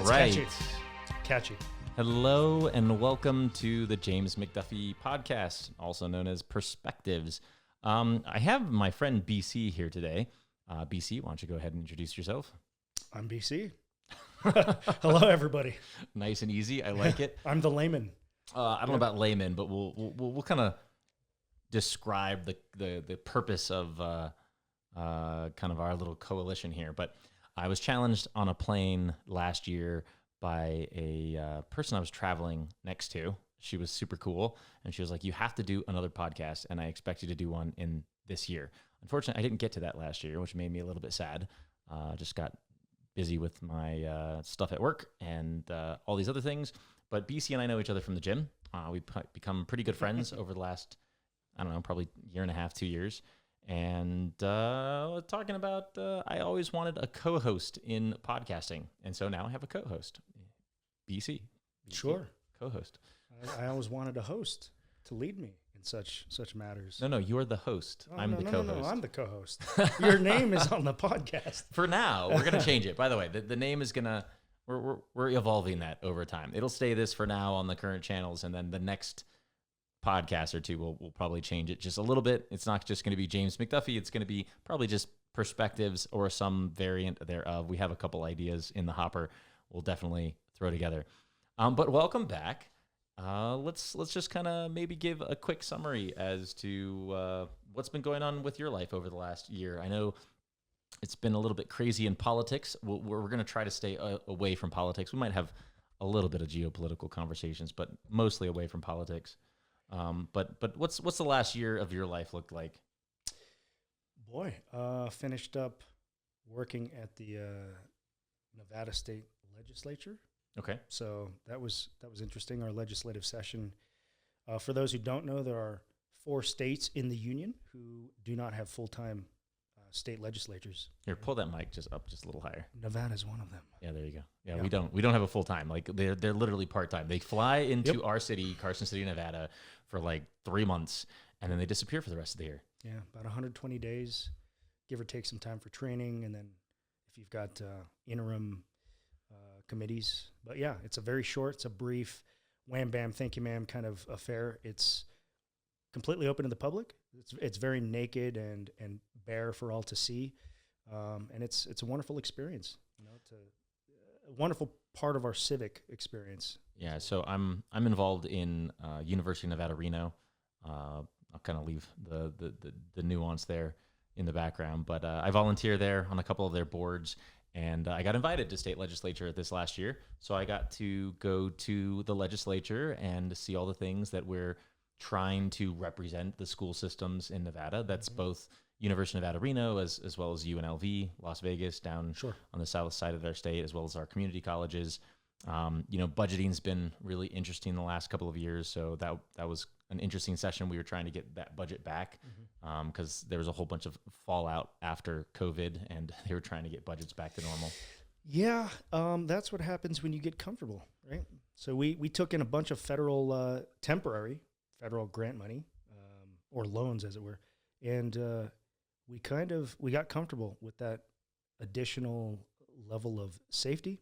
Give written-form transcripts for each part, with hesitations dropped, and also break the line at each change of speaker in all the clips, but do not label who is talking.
right.
Catchy. Catchy.
Hello and welcome to the James McDuffie podcast, also known as Perspectives. I have my friend BC here today. BC, why don't you go ahead and introduce yourself?
I'm BC. Hello, everybody.
Nice and easy. I like it.
I'm the layman.
I don't know about layman, but we'll kind of describe the purpose of kind of our little coalition here. But I was challenged on a plane last year by a person I was traveling next to. She was super cool, and she was like, "You have to do another podcast, and I expect you to do one in this year." Unfortunately, I didn't get to that last year, which made me a little bit sad. Just got busy with my stuff at work and all these other things. But BC and I know each other from the gym. We've become pretty good friends over the last, I don't know, probably year and a half, 2 years. And talking about, I always wanted a co-host in podcasting. And so now I have a co-host, BC.
Sure.
Co-host.
I always wanted a host to lead me in such matters.
No, you're the host.
Oh,
I'm the co-host.
No, I'm the co-host. Your name is on the podcast.
For now, we're going to change it. By the way, the name is going to, we're evolving that over time. It'll stay this for now on the current channels, and then the next podcast or two we'll probably change it just a little bit. It's not just going to be James McDuffie. It's going to be probably just Perspectives or some variant thereof. We have a couple ideas in the hopper we'll definitely throw together. But welcome back. Let's just kind of maybe give a quick summary as to what's been going on with your life over the last year. I know it's been a little bit crazy in politics. We're going to try to stay away from politics. We might have a little bit of geopolitical conversations, but mostly away from politics. But what's the last year of your life looked like?
Boy, finished up working at the Nevada State Legislature.
Okay.
So that was interesting. Our legislative session. For those who don't know, there are 4 states in the union who do not have full-time state legislatures.
Here, pull that mic just up just a little higher.
Nevada's one of them.
Yeah, there you go. Yeah. we don't have a full time. Like they're literally part time. They fly into our city, Carson City, Nevada, for like 3 months, and then they disappear for the rest of the year.
Yeah, about 120 days, give or take some time for training, and then if you've got interim committees. But yeah, it's a brief, wham bam, thank you ma'am kind of affair. It's completely open to the public. It's very naked and bare for all to see, and it's a wonderful experience. You know, it's a wonderful part of our civic experience.
Yeah, so I'm involved in University of Nevada, Reno. I'll kind of leave the nuance there in the background, but I volunteer there on a couple of their boards, and I got invited to state legislature this last year, so I got to go to the legislature and see all the things that we're trying to represent the school systems in Nevada. That's both University of Nevada, Reno, as well as UNLV, Las Vegas, down on the south side of their state, as well as our community colleges. Budgeting's been really interesting the last couple of years, so that was an interesting session. We were trying to get that budget back because there was a whole bunch of fallout after COVID, and they were trying to get budgets back to normal.
Yeah, that's what happens when you get comfortable, right? So we took in a bunch of temporary federal grant money, or loans, as it were, and we got comfortable with that additional level of safety.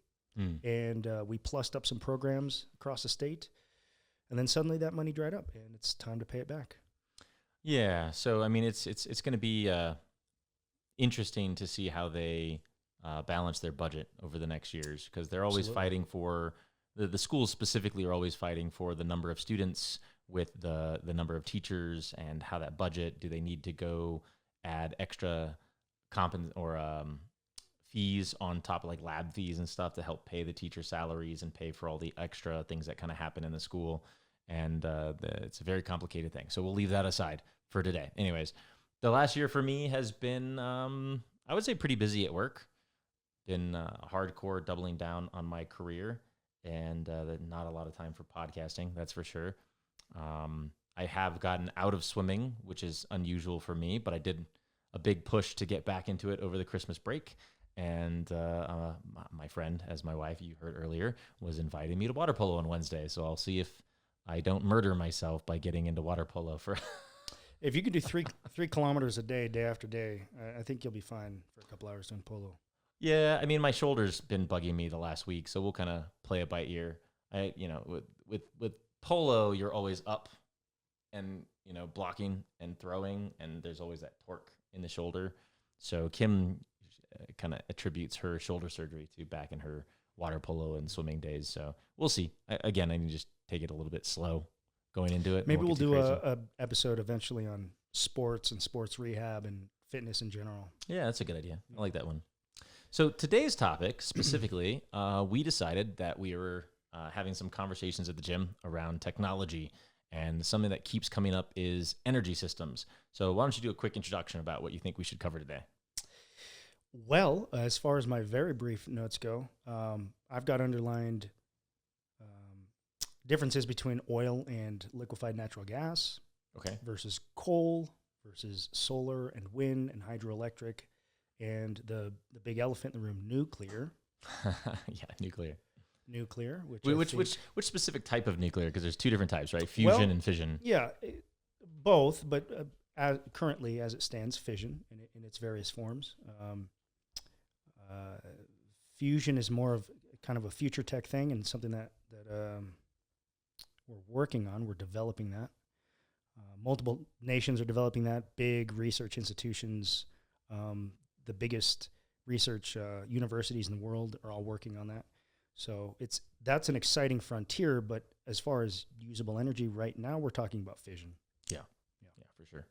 And we plussed up some programs across the state, and then suddenly that money dried up, and it's time to pay it back.
Yeah, so I mean, it's going to be interesting to see how they balance their budget over the next years, because they're always fighting for the schools specifically are always fighting for the number of students with the number of teachers and how that budget. Do they need to go add extra fees on top of like lab fees and stuff to help pay the teacher salaries and pay for all the extra things that kind of happen in the school. And it's a very complicated thing. So we'll leave that aside for today. Anyways, the last year for me has been, I would say, pretty busy at work. Been hardcore doubling down on my career, and not a lot of time for podcasting, that's for sure. I have gotten out of swimming, which is unusual for me, but I did a big push to get back into it over the Christmas break. And my friend, as my wife, you heard earlier, was inviting me to water polo on Wednesday. So I'll see if I don't murder myself by getting into water polo for
If you can do 3 kilometers a day, day after day, I think you'll be fine for a couple hours doing polo.
Yeah, I mean, my shoulder's been bugging me the last week, so we'll kind of play it by ear. With polo, you're always up and blocking and throwing, and there's always that torque in the shoulder. So Kim kind of attributes her shoulder surgery to back in her water polo and swimming days. So we'll see. Again, I need to just take it a little bit slow going into it.
Maybe we'll do a episode eventually on sports and sports rehab and fitness in general.
Yeah, that's a good idea. I like that one. So today's topic specifically, we decided that we were having some conversations at the gym around technology, and something that keeps coming up is energy systems. So why don't you do a quick introduction about what you think we should cover today?
Well, as far as my very brief notes go, I've got underlined differences between oil and liquefied natural gas versus coal versus solar and wind and hydroelectric, and the big elephant in the room, nuclear.
Yeah, nuclear. Which specific type of nuclear? Because there's two different types, right? Fusion and fission.
Yeah, both, but currently, as it stands, fission in its various forms. Fusion is more of kind of a future tech thing and something that we're working on. We're developing that. Multiple nations are developing that. Big research institutions, the biggest research universities in the world are all working on that. So that's an exciting frontier, but as far as usable energy right now, we're talking about fission.
Yeah, for sure.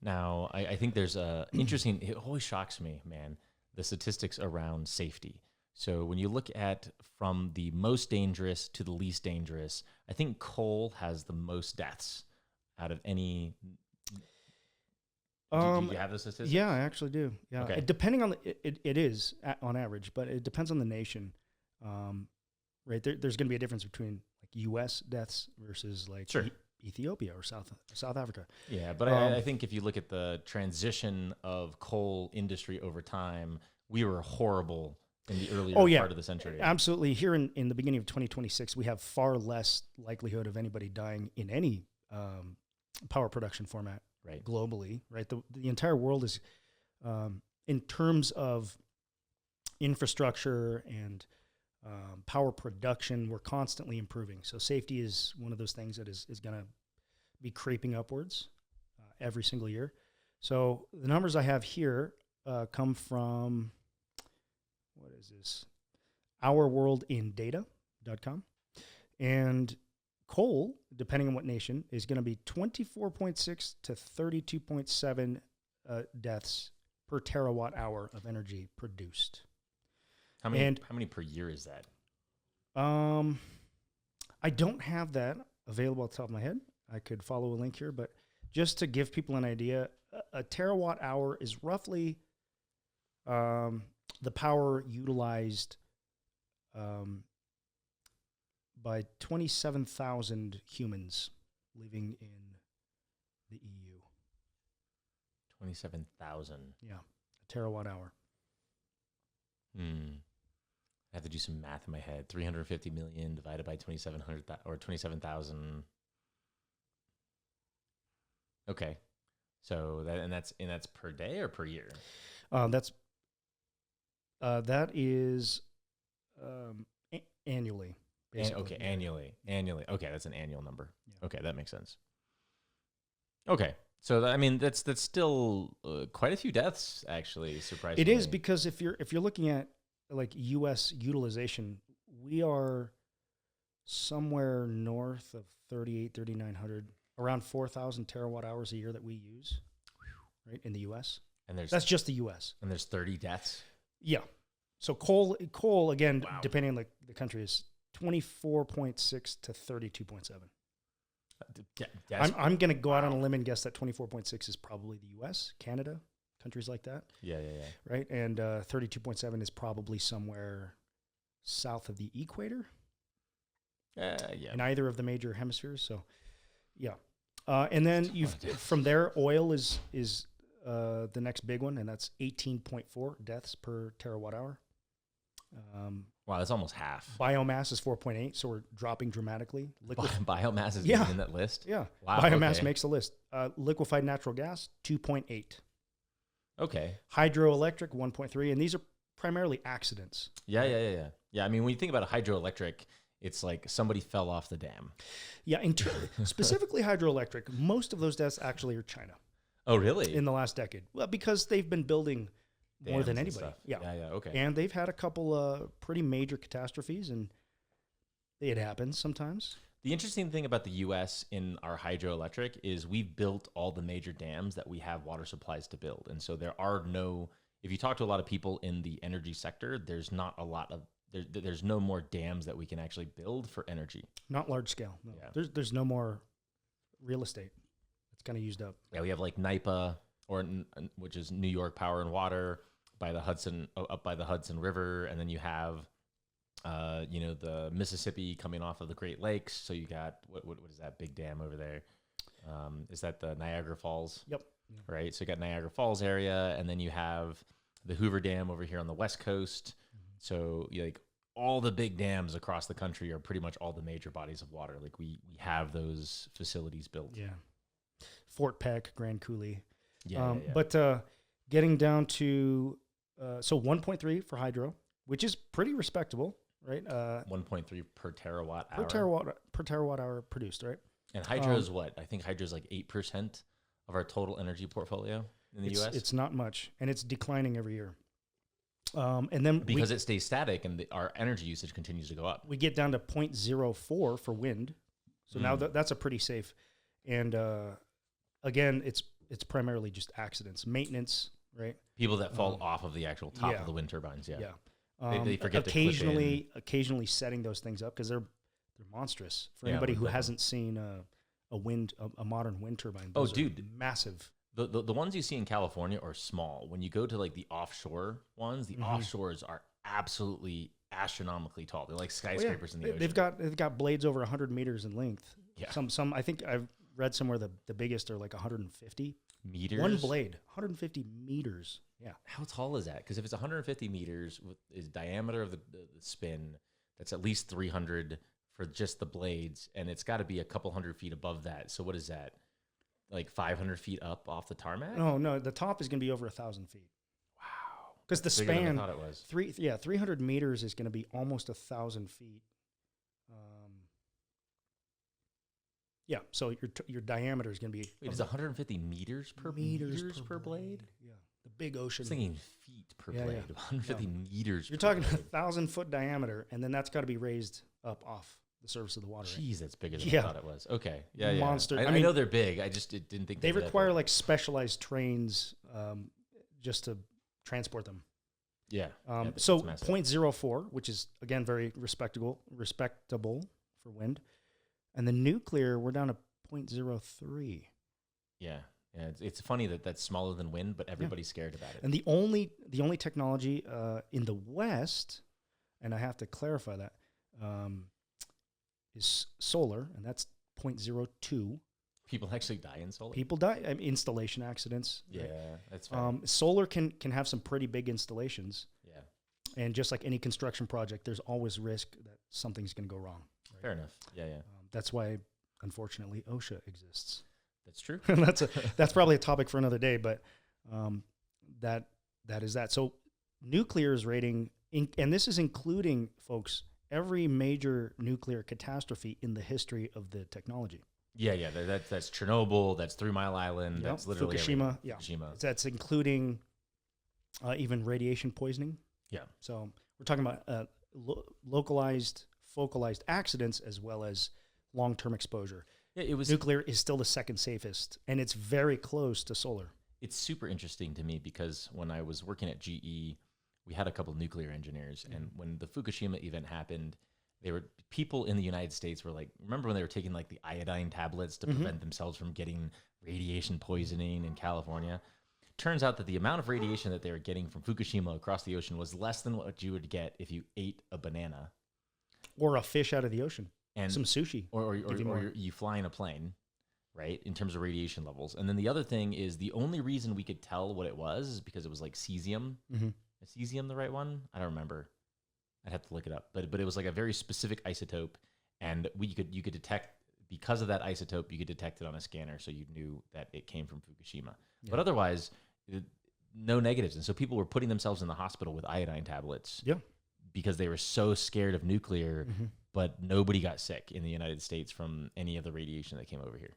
Now, I think there's a interesting, it always shocks me, man, the statistics around safety. So when you look at from the most dangerous to the least dangerous, I think coal has the most deaths out of any. Do you have the statistics?
Yeah, I actually do. Yeah,
Okay.
Depending on it is on average, but it depends on the nation. Right, there's going to be a difference between like U.S. deaths versus like
Sure.
Ethiopia or South Africa.
Yeah, but I think if you look at the transition of coal industry over time, we were horrible in the earlier part of the century.
Absolutely. Here in the beginning of 2026, we have far less likelihood of anybody dying in any power production format globally. Right, the entire world is, in terms of infrastructure and power production, we're constantly improving. So safety is one of those things that is going to be creeping upwards every single year. So the numbers I have here come from, what is this? OurWorldInData.com. And coal, depending on what nation, is going to be 24.6 to 32.7 deaths per terawatt hour of energy produced.
How many per year is that?
I don't have that available off the top of my head. I could follow a link here, but just to give people an idea, a terawatt hour is roughly the power utilized by 27,000 humans living in the EU.
27,000.
Yeah, a terawatt hour.
I have to do some math in my head. 350 million divided by 2,700 or 27,000. Okay, so that's per day or per year?
That is annually. Basically.
Annually. Okay, that's an annual number.
Yeah.
Okay, that makes sense. Okay, so that's still quite a few deaths, actually. Surprisingly,
it is, because if you're looking at like U.S. utilization, we are somewhere north of 3,900, around 4,000 terawatt hours a year that we use, right, in the U.S.
And
that's just the U.S.
And there's 30 deaths.
Yeah. So coal again, depending on the country, is 24.6 to 32.7. I'm going to go out on a limb and guess that 24.6 is probably the U.S., Canada, countries like that.
Yeah.
Right, and 32.7 is probably somewhere south of the equator. In either of the major hemispheres. So, yeah. And then from there, oil is the next big one, and that's 18.4 deaths per terawatt hour.
Wow, that's almost half.
Biomass is 4.8, so we're dropping dramatically.
Biomass is in that list?
Yeah.
Wow,
Biomass makes the list. Liquefied natural gas, 2.8.
Okay.
Hydroelectric, 1.3. And these are primarily accidents.
Yeah, I mean, when you think about a hydroelectric, it's like somebody fell off the dam.
Yeah, specifically hydroelectric, most of those deaths actually are China
Oh, really?
in the last decade. Well, because they've been building more
Dams
than
and
anybody.
stuff.
Yeah.
Yeah, okay.
And they've had a couple pretty major catastrophes, and it happens sometimes.
The interesting thing about the U.S. in our hydroelectric is we've built all the major dams that we have water supplies to build. And so there are no, if you talk to a lot of people in the energy sector, there's not a lot of, there's no more dams that we can actually build for energy.
Not large scale. No.
Yeah.
There's no more real estate. It's kind of used up.
Yeah, we have like NYPA, which is New York Power and Water, by the Hudson, up by the Hudson River. And then you have, the Mississippi coming off of the Great Lakes. So you got, what is that big dam over there? Is that the Niagara Falls?
Yep.
Right. So you got Niagara Falls area, and then you have the Hoover Dam over here on the West Coast. So like all the big dams across the country are pretty much all the major bodies of water. Like we have those facilities built.
Yeah. Fort Peck, Grand Coulee.
Yeah.
But getting down to, so 1.3 for hydro, which is pretty respectable, right?
1.3 per terawatt hour.
Per terawatt hour produced, right?
And hydro is what? I think hydro is like 8% of our total energy portfolio in the U.S.
It's not much, and it's declining every year. And then
because it stays static and our energy usage continues to go up.
We get down to 0.04 for wind. So now that's a pretty safe. And again, it's primarily just accidents, maintenance, right?
People that fall off of the actual top of the wind turbines. Yeah. They forget
occasionally setting those things up because they're monstrous. For anybody who hasn't seen a modern wind turbine.
Oh, dude,
massive.
The ones you see in California are small. When you go to like the offshore ones, the offshores are absolutely astronomically tall. They're like skyscrapers in the ocean.
They've got blades over 100 meters in length.
Yeah.
Some I think I've read somewhere the biggest are like 150
meters.
One blade, 150 meters. Yeah.
How tall is that? Because if it's 150 meters with is diameter of the spin, that's at least 300 for just the blades, and it's got to be a couple hundred feet above that. So what is that? Like 500 feet up off the tarmac?
No, the top is going to be over 1,000 feet.
Wow.
Because the span,
I thought it was.
300 meters is going to be almost 1,000 feet. Yeah, so your diameter is going to be.
Wait, is 150 meters per blade?
Yeah, the big ocean.
I was thinking feet per blade. Yeah. 150 meters.
You're talking 1,000-foot diameter, and then that's got to be raised up off the surface of the water.
Jeez, that's bigger than I thought it was. Okay, yeah,
monster.
I know they're big. I just didn't think
they require like specialized trains just to transport them.
Yeah.
So 0.04, which is again very respectable for wind, and the nuclear we're down to 0.03.
Yeah. Yeah, it's funny that that's smaller than wind, but everybody's scared about it.
And the only technology in the West, and I have to clarify that, is solar, and that's 0.02.
People actually die in solar?
People die. I mean, installation accidents.
Yeah,
right?
that's fine.
Solar can have some pretty big installations.
Yeah.
And just like any construction project, there's always risk that something's going to go wrong. Right?
Fair enough. Yeah.
That's why, unfortunately, OSHA exists.
That's true.
that's probably a topic for another day, but that is that. So nuclear is rating, and this is including, folks, every major nuclear catastrophe in the history of the technology.
Yeah. That's Chernobyl. That's 3 Mile Island.
Yep.
That's literally
Fukushima.
Everything.
Yeah,
Fukushima.
That's including even radiation poisoning.
Yeah.
So we're talking about localized, focalized accidents as well as long-term exposure.
Yeah,
nuclear is still the second safest, and it's very close to solar.
It's super interesting to me because when I was working at GE, we had a couple of nuclear engineers, and when the Fukushima event happened, people in the United States were like, remember when they were taking like the iodine tablets to prevent themselves from getting radiation poisoning in California? Turns out that the amount of radiation that they were getting from Fukushima across the ocean was less than what you would get if you ate a banana.
Or a fish out of the ocean. And some sushi.
Or you fly in a plane, right, in terms of radiation levels. And then the other thing is the only reason we could tell what it was is because it was like cesium. Is cesium the right one? I don't remember. I'd have to look it up. But it was like a very specific isotope, and you could detect, because of that isotope, you could detect it on a scanner, so you knew that it came from Fukushima. Yeah. But otherwise, no negatives. And so people were putting themselves in the hospital with iodine tablets
Yeah.
because they were so scared of nuclear,
Mm-hmm.
but nobody got sick in the United States from any of the radiation that came over here.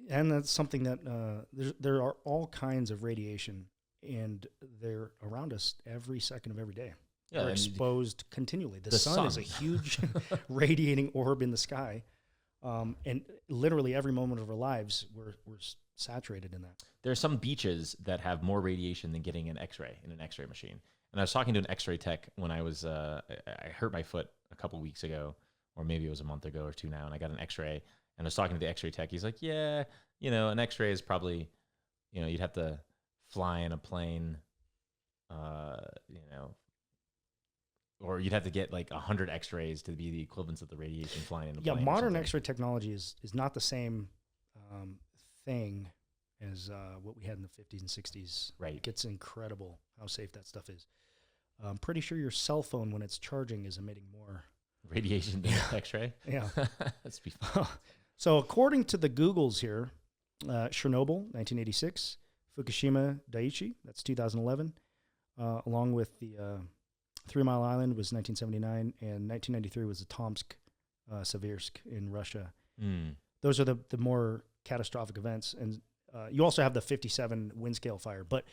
And that's something that there are all kinds of radiation, and they're around us every second of every day.
Yeah,
We're
and
exposed continually. The
the
sun is a
sun.
huge radiating orb in the sky. And literally every moment of our lives, we're saturated in that.
there are some beaches that have more radiation than getting an X-ray in an X-ray machine. And I was talking to an X-ray tech when I was I hurt my foot a couple weeks ago, or maybe it was a month ago or two now, and I got an X-ray. And I was talking to the X-ray tech. He's like, "Yeah, an X-ray is probably, you'd have to fly in a plane, or you'd have to get like 100 X-rays to be the equivalence of the radiation flying in a
Yeah,
plane." or
modern
something.
X-ray technology is not the same thing as what we had in the 50s and 60s.
Right.
It's incredible how safe that stuff is. I'm pretty sure your cell phone, when it's charging, is emitting more.
Radiation than X-ray.
Yeah.
That's be fun.
So according to the Googles here, Chernobyl, 1986, Fukushima Daiichi, that's 2011, along with the 3 Mile Island was 1979, and 1993 was the Tomsk, Seversk in Russia.
Mm.
Those are the more catastrophic events. And you also have the 57 wind scale fire. But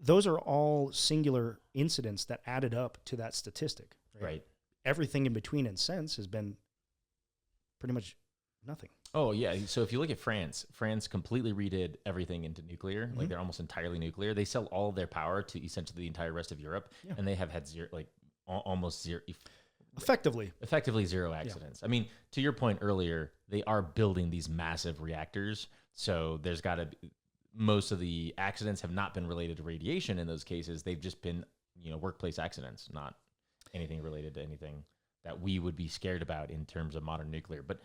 those are all singular incidents that added up to that statistic.
Right.
Everything in between and since has been pretty much nothing.
Oh, yeah. So if you look at France completely redid everything into nuclear.
Mhm.
Like they're almost entirely nuclear. They sell all of their power to essentially the entire rest of Europe.
Yeah.
And they have had zero, like almost zero,
Effectively
zero accidents. I mean, to your point earlier, they are building these massive reactors. So there's got to be, most of the accidents have not been related to radiation in those cases. They've just been, workplace accidents, not anything related to anything that we would be scared about in terms of modern nuclear. But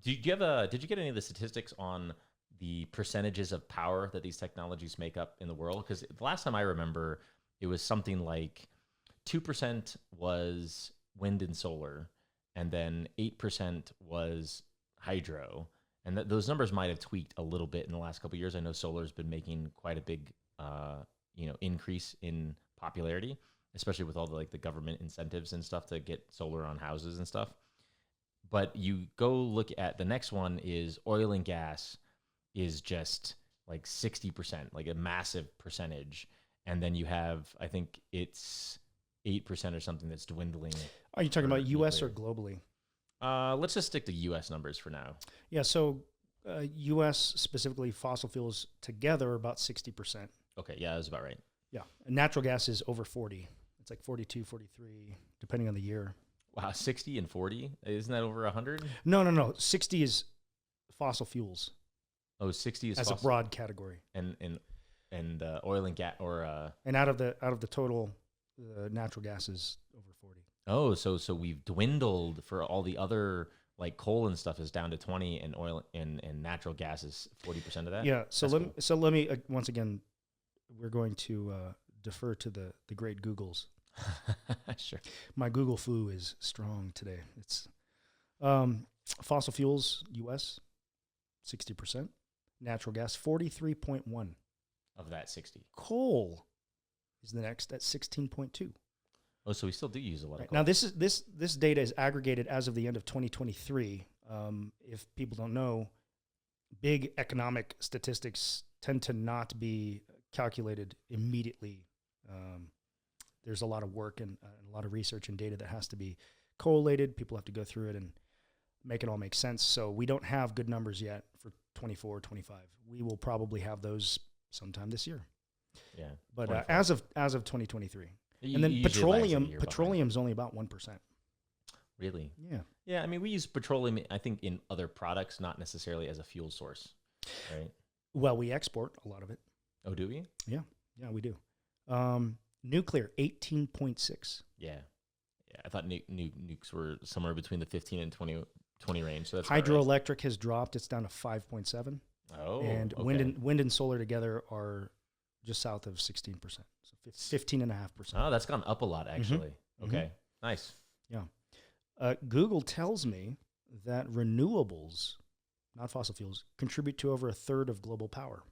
did you get any of the statistics on the percentages of power that these technologies make up in the world? Because the last time I remember, it was something like 2% was wind and solar, and then 8% was hydro. And those numbers might have tweaked a little bit in the last couple of years. I know solar's been making quite a big, increase in popularity, especially with all the government incentives and stuff to get solar on houses and stuff. But you go look at the next one is oil and gas is just like 60%, like a massive percentage. And then you have, I think it's 8% or something that's dwindling.
Are you talking about U.S.
nuclear.
or globally?
Let's just stick to U.S. numbers for now.
Yeah, so U.S. specifically fossil fuels together are about 60%.
Okay, yeah, that's about right.
Yeah, and natural gas is over 40. It's like 42, 43, depending on the year.
Wow, 60 and 40? Isn't that over 100?
No. 60 is fossil fuels
Oh, 60 is
as
fossil.
a broad category.
And oil and gas, or
And out of the total, natural gas is over 40.
oh, so we've dwindled for all the other, like coal and stuff is down to 20, and oil and natural gas is 40% of that.
Yeah. So
That's
let me once again, we're going to defer to the great Googles.
Sure.
My Google flu is strong today. It's fossil fuels, U.S. 60%, natural gas 43.1,
Of that 60.
coal is the next at 16.2.
Oh, so we still do use a lot of
Right.
coal.
Now this data is aggregated as of the end of 2023. If people don't know, big economic statistics tend to not be calculated immediately. There's a lot of work and a lot of research and data that has to be collated. People have to go through it and make it all make sense. So we don't have good numbers yet for 24, 25. We will probably have those sometime this year.
Yeah.
But
24.
as of 2023.
You-
And then
you usually lags a year behind.
petroleum's only about 1%.
Really?
Yeah.
Yeah, I mean, we use petroleum, I think, in other products, not necessarily as a fuel source, right?
Well, we export a lot of it.
Oh, do we?
Yeah, we do. Nuclear, 18.6.
Yeah. Yeah, I thought nukes were somewhere between the 15 and 20 range. So that's about right.
Hydroelectric has dropped. It's down to 5.7.
Oh,
And
okay.
wind and solar together are just south of 16%. So 15.5%.
Oh, that's gone up a lot, actually. Okay, nice.
Google tells me that renewables, not fossil fuels, contribute to over a third of global power.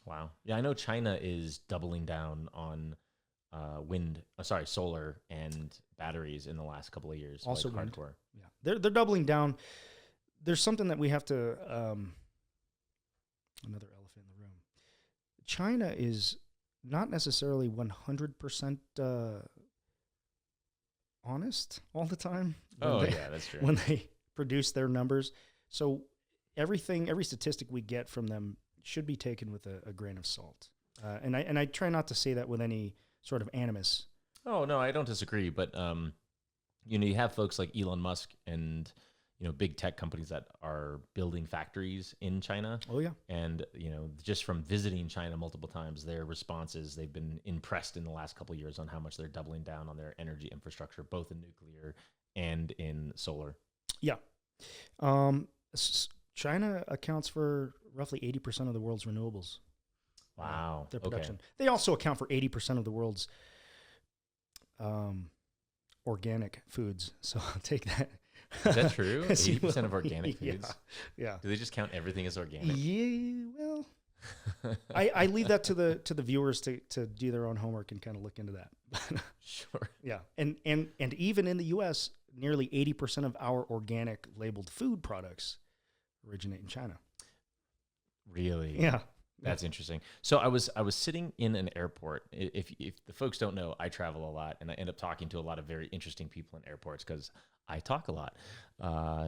Wow. Yeah, I know China is doubling down on solar and batteries in the last couple of years.
Also
like
wind.
hardcore.
Yeah, they're doubling down. There's something that we have to another elephant in the room. China is not necessarily 100% honest all the time.
Yeah, that's true.
When they produce their numbers. So every statistic we get from them should be taken with a grain of salt. And I try not to say that with any sort of animus.
Oh, no, I don't disagree. But, you have folks like Elon Musk and, big tech companies that are building factories in China.
Oh, yeah.
And, just from visiting China multiple times, their responses, they've been impressed in the last couple of years on how much they're doubling down on their energy infrastructure, both in nuclear and in solar.
Yeah. China accounts for roughly 80% of the world's renewables.
Wow.
Their production.
Okay.
They also account for 80% of the world's organic foods. So I'll take that.
Is that true? 80% of organic
Yeah.
foods?
Yeah.
Do they just count everything as organic?
Yeah. Well, I leave that to the viewers to do their own homework and kind of look into that.
Sure.
Yeah. And even in the US, nearly 80% of our organic labeled food products originate in China.
Really?
Yeah.
That's interesting. So I was sitting in an airport. If the folks don't know, I travel a lot, and I end up talking to a lot of very interesting people in airports because I talk a lot.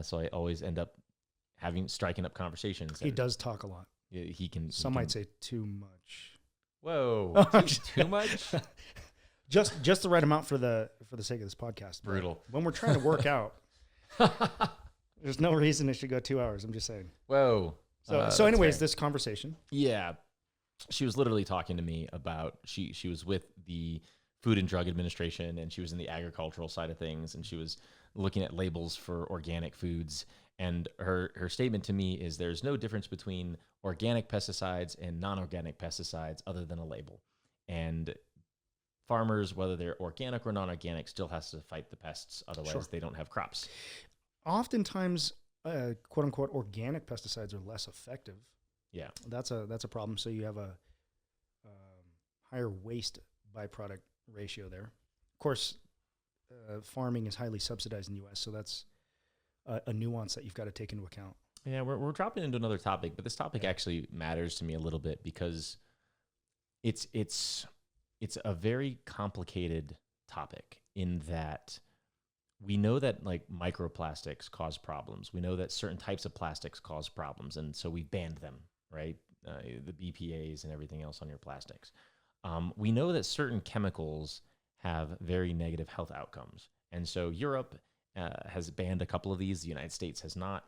So I always end up striking up conversations.
He does talk a lot.
He can.
Some might say too much.
Whoa, too much.
Just the right amount for the sake of this podcast.
Brutal.
But when we're trying to work out, there's no reason it should go 2 hours. I'm just saying.
Whoa.
So anyways, this conversation.
Yeah. She was literally talking to me about, she was with the Food and Drug Administration, and she was in the agricultural side of things, and she was looking at labels for organic foods. And her statement to me is there's no difference between organic pesticides and non-organic pesticides other than a label. And farmers, whether they're organic or non-organic, still has to fight the pests. Otherwise, they don't have crops.
Oftentimes, quote unquote, organic pesticides are less effective.
Yeah.
That's a problem. So you have a higher waste byproduct ratio there. Of course, farming is highly subsidized in the U.S., so that's a nuance that you've got to take into account.
Yeah, we're dropping into another topic, but this topic actually matters to me a little bit because it's a very complicated topic in that we know that like microplastics cause problems. We know that certain types of plastics cause problems, and so we banned them, right? The BPAs and everything else on your plastics. We know that certain chemicals have very negative health outcomes, and so Europe has banned a couple of these. The United States has not,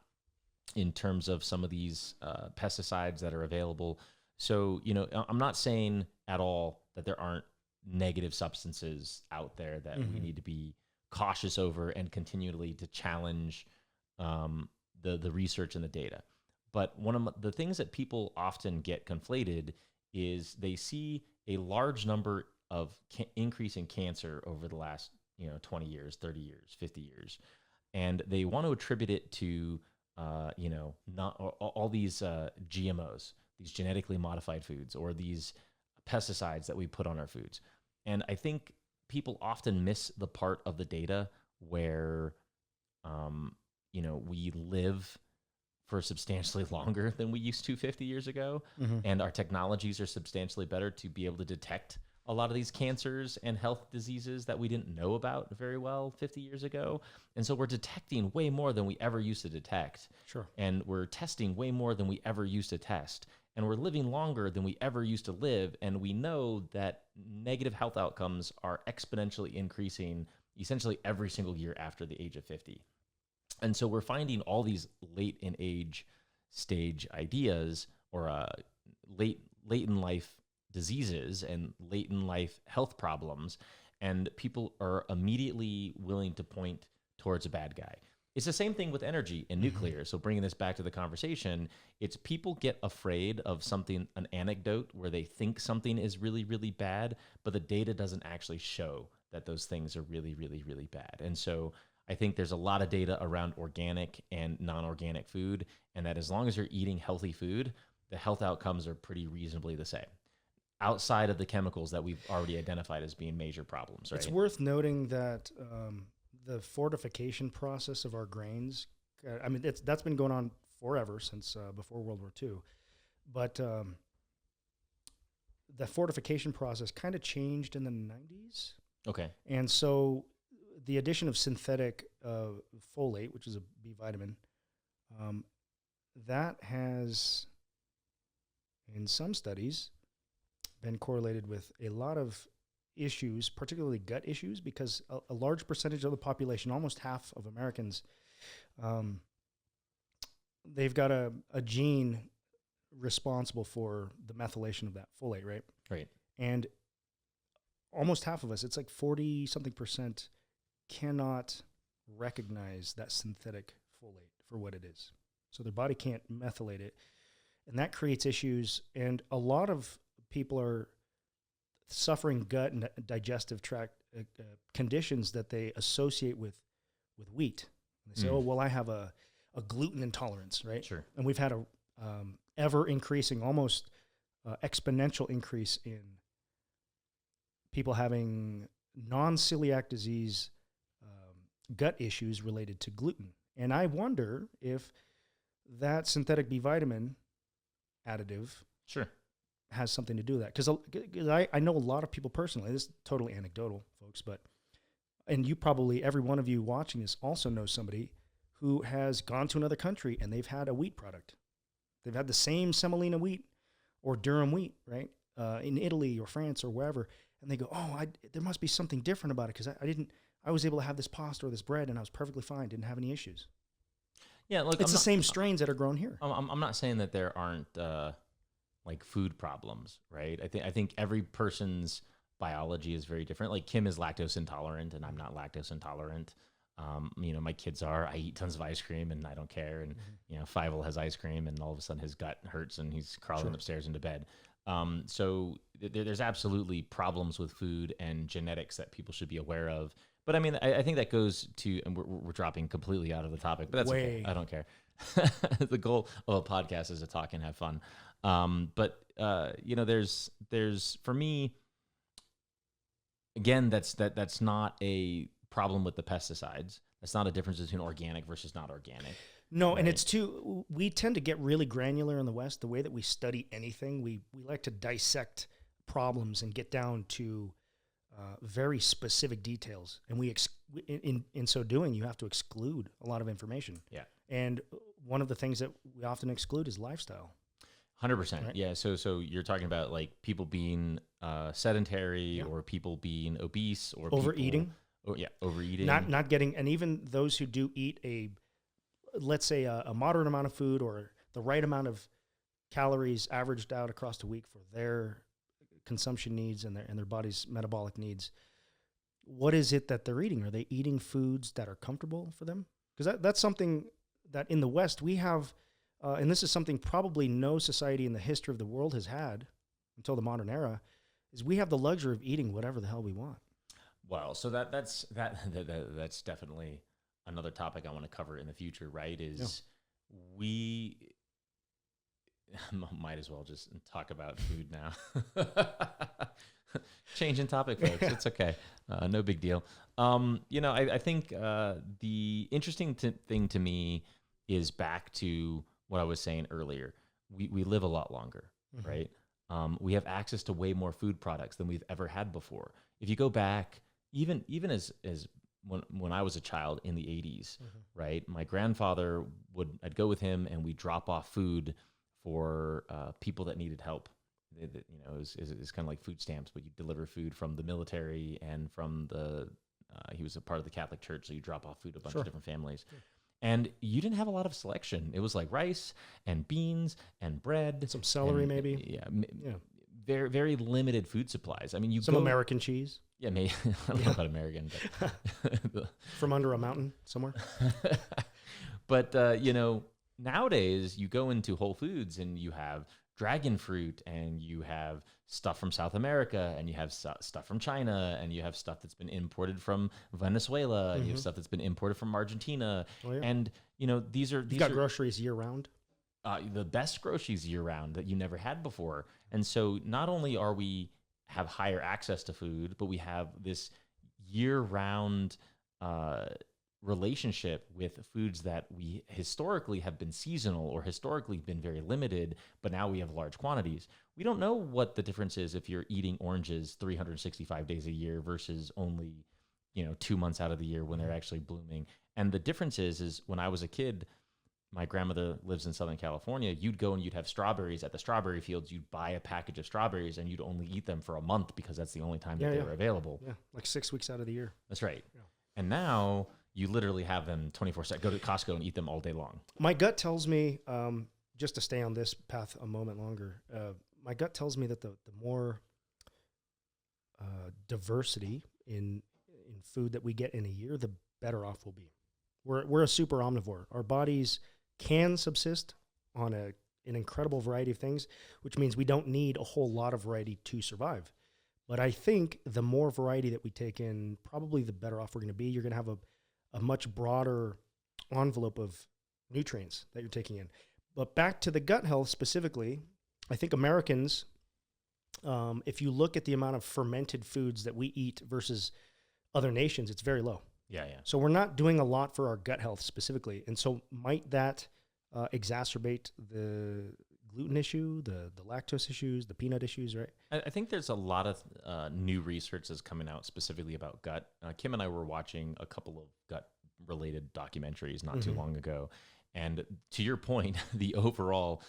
in terms of some of these pesticides that are available. So, I'm not saying at all that there aren't negative substances out there that we need to be cautious over and continually to challenge the research and the data. But one of the things that people often get conflated is they see a large number of increase in cancer over the last 20 years, 30 years, 50 years. And they want to attribute it to, not all these GMOs, these genetically modified foods, or these pesticides that we put on our foods. And I think people often miss the part of the data where, we live for substantially longer than we used to 50 years ago. And our technologies are substantially better to be able to detect a lot of these cancers and health diseases that we didn't know about very well 50 years ago. And so we're detecting way more than we ever used to detect.
Sure.
And we're testing way more than we ever used to test. And we're living longer than we ever used to live. And we know that negative health outcomes are exponentially increasing essentially every single year after the age of 50. And so we're finding all these late in age stage ideas or late in life diseases and late in life health problems, and people are immediately willing to point towards a bad guy. It's the same thing with energy and nuclear. So bringing this back to the conversation, it's people get afraid of something, an anecdote where they think something is really, really bad, but the data doesn't actually show that those things are really, really, really bad. And so I think there's a lot of data around organic and non-organic food, and that as long as you're eating healthy food, the health outcomes are pretty reasonably the same, outside of the chemicals that we've already identified as being major problems, right?
It's worth noting that the fortification process of our grains, I mean, that's been going on forever since before World War II. But the fortification process kind of changed in the 90s.
Okay.
And so the addition of synthetic folate, which is a B vitamin, that has, in some studies, been correlated with a lot of issues, particularly gut issues, because a large percentage of the population, almost half of Americans, they've got a gene responsible for the methylation of that folate, right?
Right.
And almost half of us, it's like 40-something%, cannot recognize that synthetic folate for what it is. So their body can't methylate it. And that creates issues. And a lot of people are suffering gut and digestive tract conditions that they associate with wheat. And they say, oh, well, I have a gluten intolerance, right?
Sure.
And we've had a ever increasing, almost exponential increase in people having non-celiac disease gut issues related to gluten. And I wonder if that synthetic B vitamin additive
Sure.
has something to do with that. Because I know a lot of people personally, this is totally anecdotal, folks, but, and you probably, every one of you watching this also knows somebody who has gone to another country and they've had a wheat product. They've had the same semolina wheat or durum wheat, right? In Italy or France or wherever. And they go, oh, there must be something different about it because I was able to have this pasta or this bread and I was perfectly fine, didn't have any issues.
Yeah, look,
it's the same strains that are grown here.
I'm not saying that there aren't like food problems, right? I think every person's biology is very different. Like Kim is lactose intolerant, and I'm not lactose intolerant. My kids are. I eat tons of ice cream, and I don't care. And Fievel has ice cream, and all of a sudden his gut hurts, and he's crawling upstairs into bed. So there's absolutely problems with food and genetics that people should be aware of. But I mean, I think that goes to, and we're dropping completely out of the topic, but that's okay. I don't care. The goal of a podcast is to talk and have fun. There's for me, again, that's not a problem with the pesticides. That's not a difference between organic versus not organic.
No, right? And we tend to get really granular in the West. The way that we study anything, we like to dissect problems and get down to very specific details. And in so doing, you have to exclude a lot of information.
Yeah. And
one of the things that we often exclude is lifestyle.
100%. Right? Yeah. So you're talking about like people being sedentary or people being obese or
overeating.
Overeating.
Not getting, and even those who do eat let's say a moderate amount of food or the right amount of calories averaged out across the week for their consumption needs and their body's metabolic needs. What is it that they're eating? Are they eating foods that are comfortable for them? Because that's something that in the West we have, and this is something probably no society in the history of the world has had until the modern era, is we have the luxury of eating whatever the hell we want.
Well, so that's definitely another topic I want to cover in the future, right? We might as well just talk about food now. Changing topic, folks. It's okay. No big deal. I think the interesting thing to me is back to what I was saying earlier. We live a lot longer, mm-hmm. right? We have access to way more food products than we've ever had before. If you go back, even as when I was a child in the 80s, mm-hmm. right? My grandfather I'd go with him and we'd drop off food for people that needed help. It was kind of like food stamps, but you deliver food from the military and from he was a part of the Catholic Church, so you drop off food to a bunch of different families. Sure. And you didn't have a lot of selection. It was like rice and beans and bread.
Some celery, maybe.
Yeah. Very, very limited food supplies. I mean,
some American cheese.
Yeah, maybe. I don't know about American. But
from under a mountain somewhere.
But, nowadays you go into Whole Foods and you have dragon fruit and you have stuff from South America and you have stuff from China and you have stuff that's been imported from Venezuela. Mm-hmm. You have stuff that's been imported from Argentina. Oh, yeah. And, these are...
You've got groceries year round.
the best groceries year round that you never had before. And so not only are we have higher access to food, but we have this year round relationship with foods that we historically have been seasonal or historically been very limited, but now we have large quantities. We don't know what the difference is if you're eating oranges 365 days a year versus only, 2 months out of the year when they're actually blooming. And the difference is when I was a kid, my grandmother lives in Southern California. You'd go and you'd have strawberries at the strawberry fields. You'd buy a package of strawberries and you'd only eat them for a month because that's the only time that they were available.
Yeah, like 6 weeks out of the year.
That's right.
Yeah.
And now you literally have them 24/7. Go to Costco and eat them all day long.
My gut tells me, just to stay on this path a moment longer, my gut tells me that the more diversity in food that we get in a year, the better off we'll be. We're a super omnivore. Our bodies can subsist on an incredible variety of things, which means we don't need a whole lot of variety to survive. But I think the more variety that we take in, probably the better off we're going to be. You're going to have a much broader envelope of nutrients that you're taking in. But back to the gut health specifically, I think Americans, if you look at the amount of fermented foods that we eat versus other nations, it's very low.
Yeah.
So we're not doing a lot for our gut health specifically. And so might that exacerbate the gluten issue, the lactose issues, the peanut issues, right?
I think there's a lot of new research that's coming out specifically about gut. Kim and I were watching a couple of gut-related documentaries not too long ago. And to your point, the overall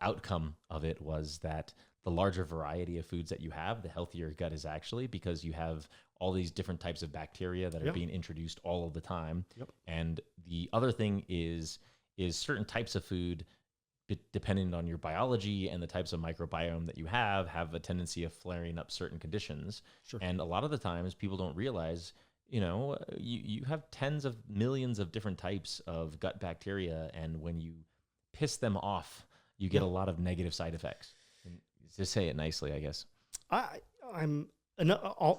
outcome of it was that the larger variety of foods that you have, the healthier your gut is actually, because you have all these different types of bacteria that are being introduced all of the time.
Yep.
And the other thing is certain types of food, depending on your biology and the types of microbiome that you have a tendency of flaring up certain conditions.
Sure.
And a lot of the times people don't realize, you have tens of millions of different types of gut bacteria. And when you piss them off, you get a lot of negative side effects. And to say it nicely, I guess.
I'm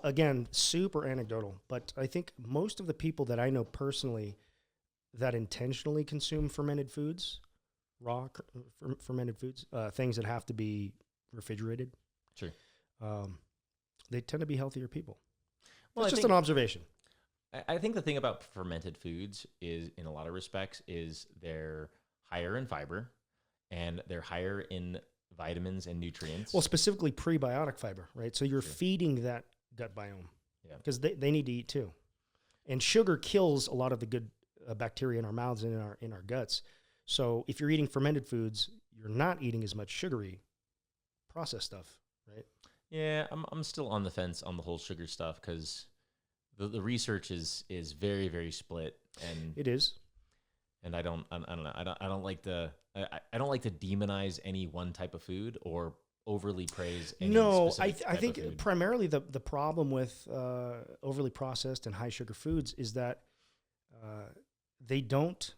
again, super anecdotal, but I think most of the people that I know personally that intentionally consume fermented foods, fermented foods, things that have to be refrigerated,
Sure.
They tend to be healthier people.
Well,
That's just an observation.
I think the thing about fermented foods is, in a lot of respects, is they're higher in fiber and they're higher in vitamins and nutrients.
Well, specifically prebiotic fiber, right? So you're feeding that gut biome because they need to eat too. And sugar kills a lot of the good bacteria in our mouths and in our guts. So if you're eating fermented foods, you're not eating as much sugary processed stuff, right?
Yeah, I'm still on the fence on the whole sugar stuff because the research is very, very split, and
it is.
And I don't know. I don't like to demonize any one type of food or overly praise any specific
I
type
think
of food.
primarily the problem with overly processed and high sugar foods is that they don't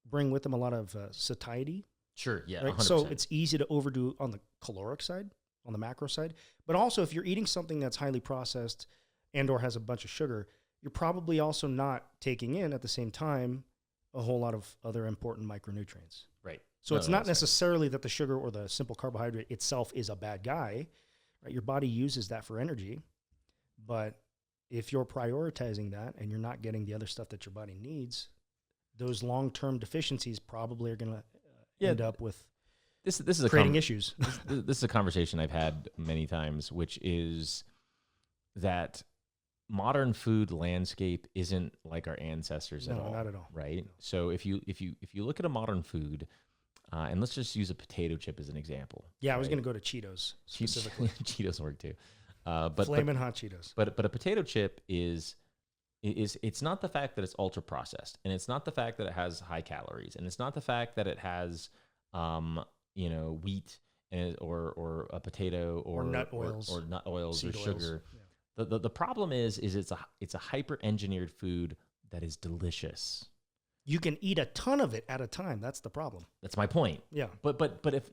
bring with them a lot of satiety.
Sure, yeah,
right?
100%.
So it's easy to overdo on the caloric side, on the macro side. But also if you're eating something that's highly processed and or has a bunch of sugar, you're probably also not taking in at the same time a whole lot of other important micronutrients.
Right.
So it's not necessarily that the sugar or the simple carbohydrate itself is a bad guy, right? Your body uses that for energy, but if you're prioritizing that and you're not getting the other stuff that your body needs, those long-term deficiencies probably are going to end up with
this is
creating issues.
This is a conversation I've had many times, which is that modern food landscape isn't like our ancestors at all.
No, not at all.
Right. No. So if you look at a modern food, and let's just use a potato chip as an example.
Yeah, I was going to go to Cheetos specifically.
Cheetos work too. But
Flamin' hot Cheetos.
But a potato chip is it's not the fact that it's ultra processed, and it's not the fact that it has high calories, and it's not the fact that it has wheat or a potato or
nut oils
or nut oils or
seed
sugar.
oils. Yeah.
The problem is it's a hyper engineered food that is delicious.
You can eat a ton of it at a time. That's the problem.
That's my point.
Yeah.
But if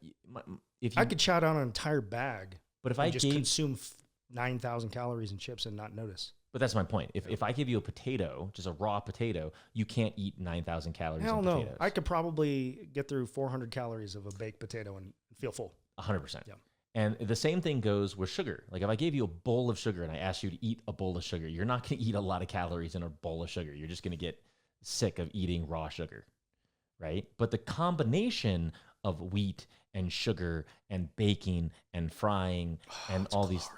you,
I could chow down an entire bag,
but if
and
I
just consume 9,000 calories in chips and not notice.
But that's my point. If I give you a potato, just a raw potato, you can't eat 9,000 calories
Hell
in
no.
potatoes.
I could probably get through 400 calories of a baked potato and feel full.
100%.
Yeah.
And the same thing goes with sugar. Like if I gave you a bowl of sugar and I asked you to eat a bowl of sugar, you're not going to eat a lot of calories in a bowl of sugar. You're just going to get sick of eating raw sugar, right? But the combination of wheat and sugar and baking and frying and all these,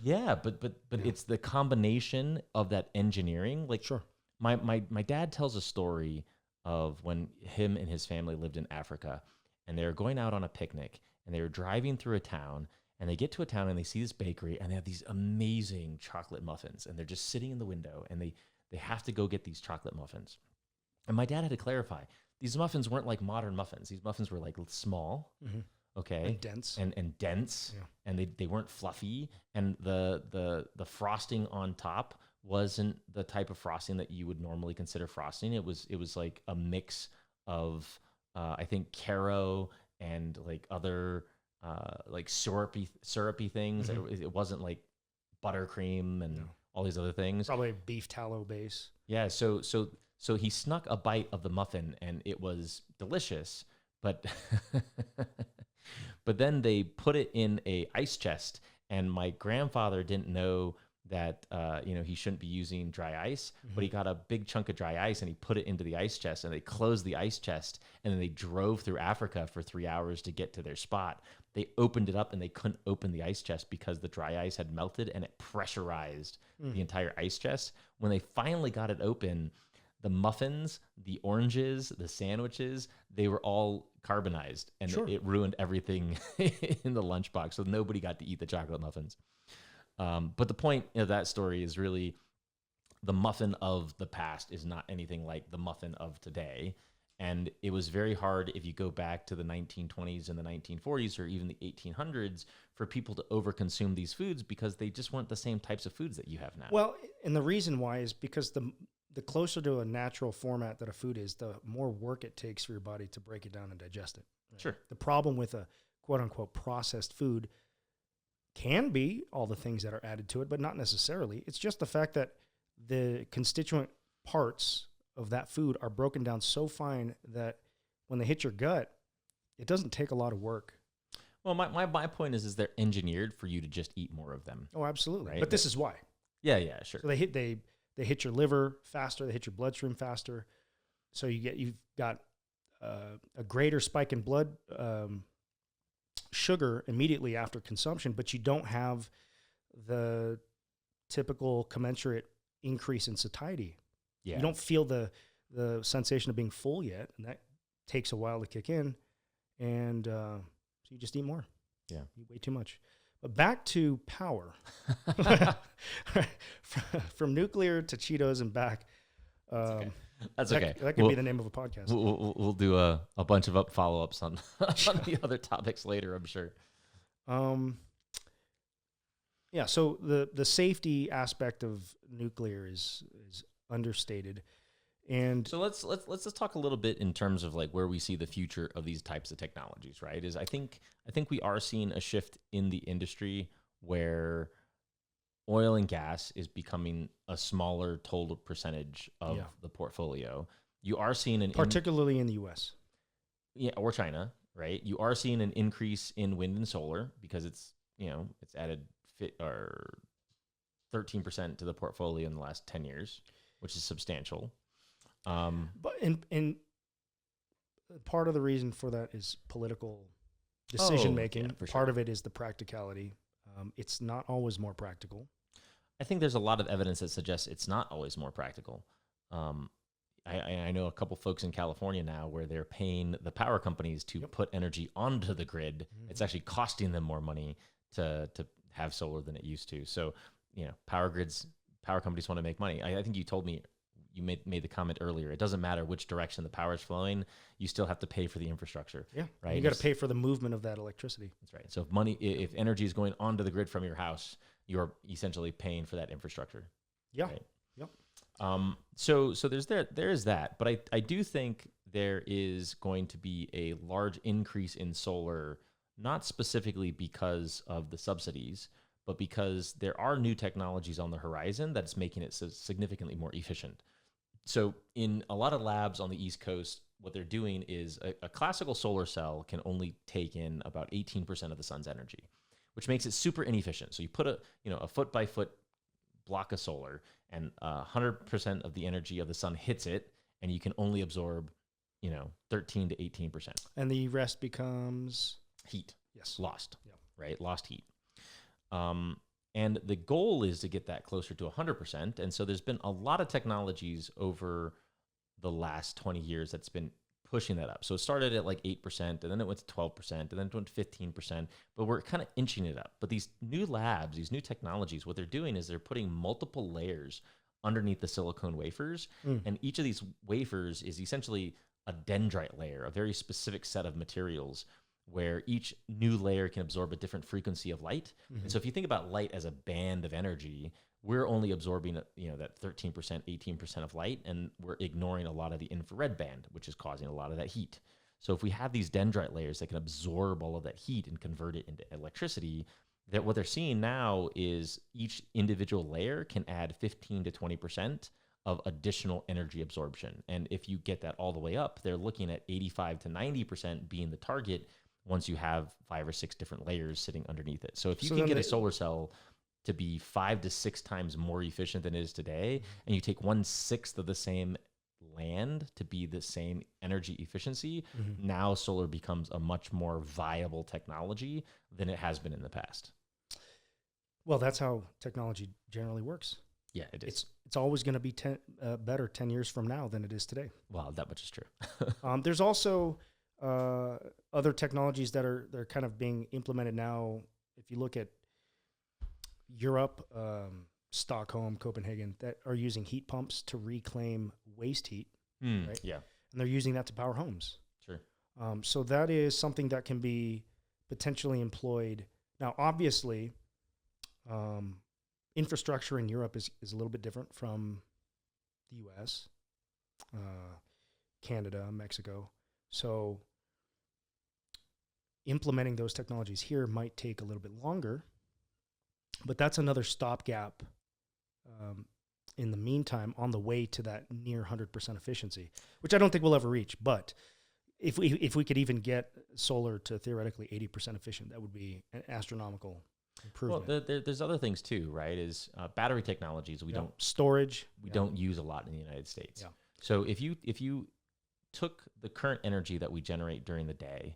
yeah, but it's the combination of that engineering. Like
Sure.
my dad tells a story of when him and his family lived in Africa, and they were going out on a picnic, and they were driving through a town, and they get to a town and they see this bakery, and they have these amazing chocolate muffins, and they're just sitting in the window, and they have to go get these chocolate muffins. And my dad had to clarify, these muffins weren't like modern muffins. These muffins were like small, okay,
And dense.
and dense,
Yeah.
and they weren't fluffy, and the frosting on top wasn't the type of frosting that you would normally consider frosting. It was like a mix of I think Caro and like other like syrupy things. It wasn't like buttercream and all these other things.
Probably beef tallow base.
Yeah, so he snuck a bite of the muffin and it was delicious, but but then they put it in a ice chest, and my grandfather didn't know that he shouldn't be using dry ice, but he got a big chunk of dry ice and he put it into the ice chest, and they closed the ice chest, and then they drove through Africa for 3 hours to get to their spot. They opened it up and they couldn't open the ice chest because the dry ice had melted and it pressurized the entire ice chest. When they finally got it open, the muffins, the oranges, the sandwiches, they were all carbonized, and it ruined everything in the lunchbox. So nobody got to eat the chocolate muffins. But the point of that story is really the muffin of the past is not anything like the muffin of today. And it was very hard if you go back to the 1920s and the 1940s or even the 1800s for people to overconsume these foods because they just weren't the same types of foods that you have now.
Well, and the reason why is because the closer to a natural format that a food is, the more work it takes for your body to break it down and digest it. Right?
Sure.
The problem with a quote unquote processed food can be all the things that are added to it, but not necessarily. It's just the fact that the constituent parts of that food are broken down so fine that when they hit your gut, it doesn't take a lot of work.
Well, my point is they're engineered for you to just eat more of them.
Oh, absolutely.
Right?
But this is why.
Yeah, sure.
So they hit your liver faster, they hit your bloodstream faster. So you've got a greater spike in blood sugar immediately after consumption, but you don't have the typical commensurate increase in satiety.
Yeah.
You don't feel the sensation of being full yet, and that takes a while to kick in, and so you just eat more.
Yeah.
You eat way too much. But back to power. From nuclear to Cheetos and back.
That's okay.
That could be the name of a podcast.
We'll do a bunch of follow-ups on the other topics later, I'm sure.
Yeah, so the safety aspect of nuclear is understated. And
so let's just talk a little bit in terms of like where we see the future of these types of technologies, right? I think we are seeing a shift in the industry where oil and gas is becoming a smaller total percentage of the portfolio. You are seeing
particularly in the US.
Yeah, or China, right? You are seeing an increase in wind and solar because it's added 13% to the portfolio in the last 10 years, which is substantial.
But in part of the reason for that is political decision making.
Yeah,
part of it is the practicality. It's not always more practical.
I think there's a lot of evidence that suggests it's not always more practical. I know a couple folks in California now where they're paying the power companies to put energy onto the grid. Mm-hmm. It's actually costing them more money to have solar than it used to. So, power companies want to make money. I think you told me, you made the comment earlier, it doesn't matter which direction the power is flowing, you still have to pay for the infrastructure.
Yeah,
right.
You got to pay for the movement of that electricity.
That's right. So if energy is going onto the grid from your house, you're essentially paying for that infrastructure.
Yeah.
Right?
Yep.
So there is that, but I do think there is going to be a large increase in solar, not specifically because of the subsidies, but because there are new technologies on the horizon that's making it significantly more efficient. So in a lot of labs on the East Coast, what they're doing is a classical solar cell can only take in about 18% of the sun's energy, which makes it super inefficient. So you put a foot by foot block of solar, and 100% of the energy of the sun hits it, and you can only absorb 13 to 18%.
And the rest becomes
heat.
Yes.
Lost.
Yep.
Right? Lost heat. And the goal is to get that closer to 100%. And so there's been a lot of technologies over the last 20 years that's been pushing that up. So it started at like 8%, and then it went to 12%, and then it went to 15%, but we're kind of inching it up. But these new labs, these new technologies, what they're doing is they're putting multiple layers underneath the silicone wafers, and each of these wafers is essentially a dendrite layer, a very specific set of materials where each new layer can absorb a different frequency of light. And so if you think about light as a band of energy, we're only absorbing that 13%, 18% of light, and we're ignoring a lot of the infrared band, which is causing a lot of that heat. So if we have these dendrite layers that can absorb all of that heat and convert it into electricity, that what they're seeing now is each individual layer can add 15 to 20% of additional energy absorption. And if you get that all the way up, they're looking at 85 to 90% being the target once you have 5 or 6 different layers sitting underneath it. So if you can get a solar cell to be 5 to 6 times more efficient than it is today, and you take 1/6 of the same land to be the same energy efficiency, now solar becomes a much more viable technology than it has been in the past.
Well, that's how technology generally works.
Yeah, it is.
It's always going to be better 10 years from now than it is today.
Wow, that much is true.
There's also other technologies that are kind of being implemented now. If you look at Europe, Stockholm, Copenhagen, that are using heat pumps to reclaim waste heat, right?
Yeah.
And they're using that to power homes.
Sure.
So that is something that can be potentially employed. Now, obviously, infrastructure in Europe is a little bit different from the U.S., Canada, Mexico. So implementing those technologies here might take a little bit longer, but that's another stopgap in the meantime on the way to that near 100% efficiency, which I don't think we'll ever reach. But if we could even get solar to theoretically 80% efficient, that would be an astronomical improvement.
Well, there's other things too, right? Is battery technologies we don't use a lot in the United States.
Yeah.
So if you took the current energy that we generate during the day,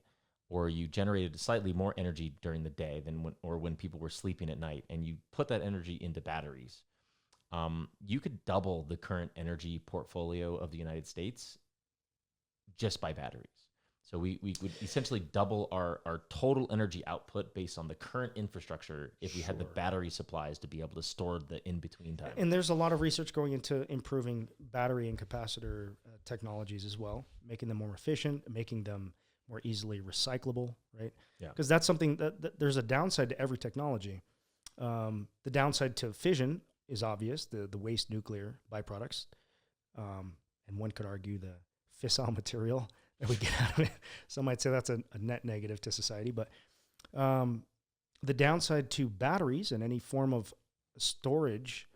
or you generated slightly more energy during the day than when people were sleeping at night, and you put that energy into batteries, you could double the current energy portfolio of the United States just by batteries. So we would essentially double our total energy output based on the current infrastructure if we had the battery supplies to be able to store the in-between time.
And there's a lot of research going into improving battery and capacitor technologies as well, making them more efficient, making them more easily recyclable, right?
Yeah.
Because that's something that there's a downside to every technology. The downside to fission is obvious, the waste nuclear byproducts. And one could argue the fissile material that we get out of it. Some might say that's a net negative to society. But the downside to batteries and any form of storage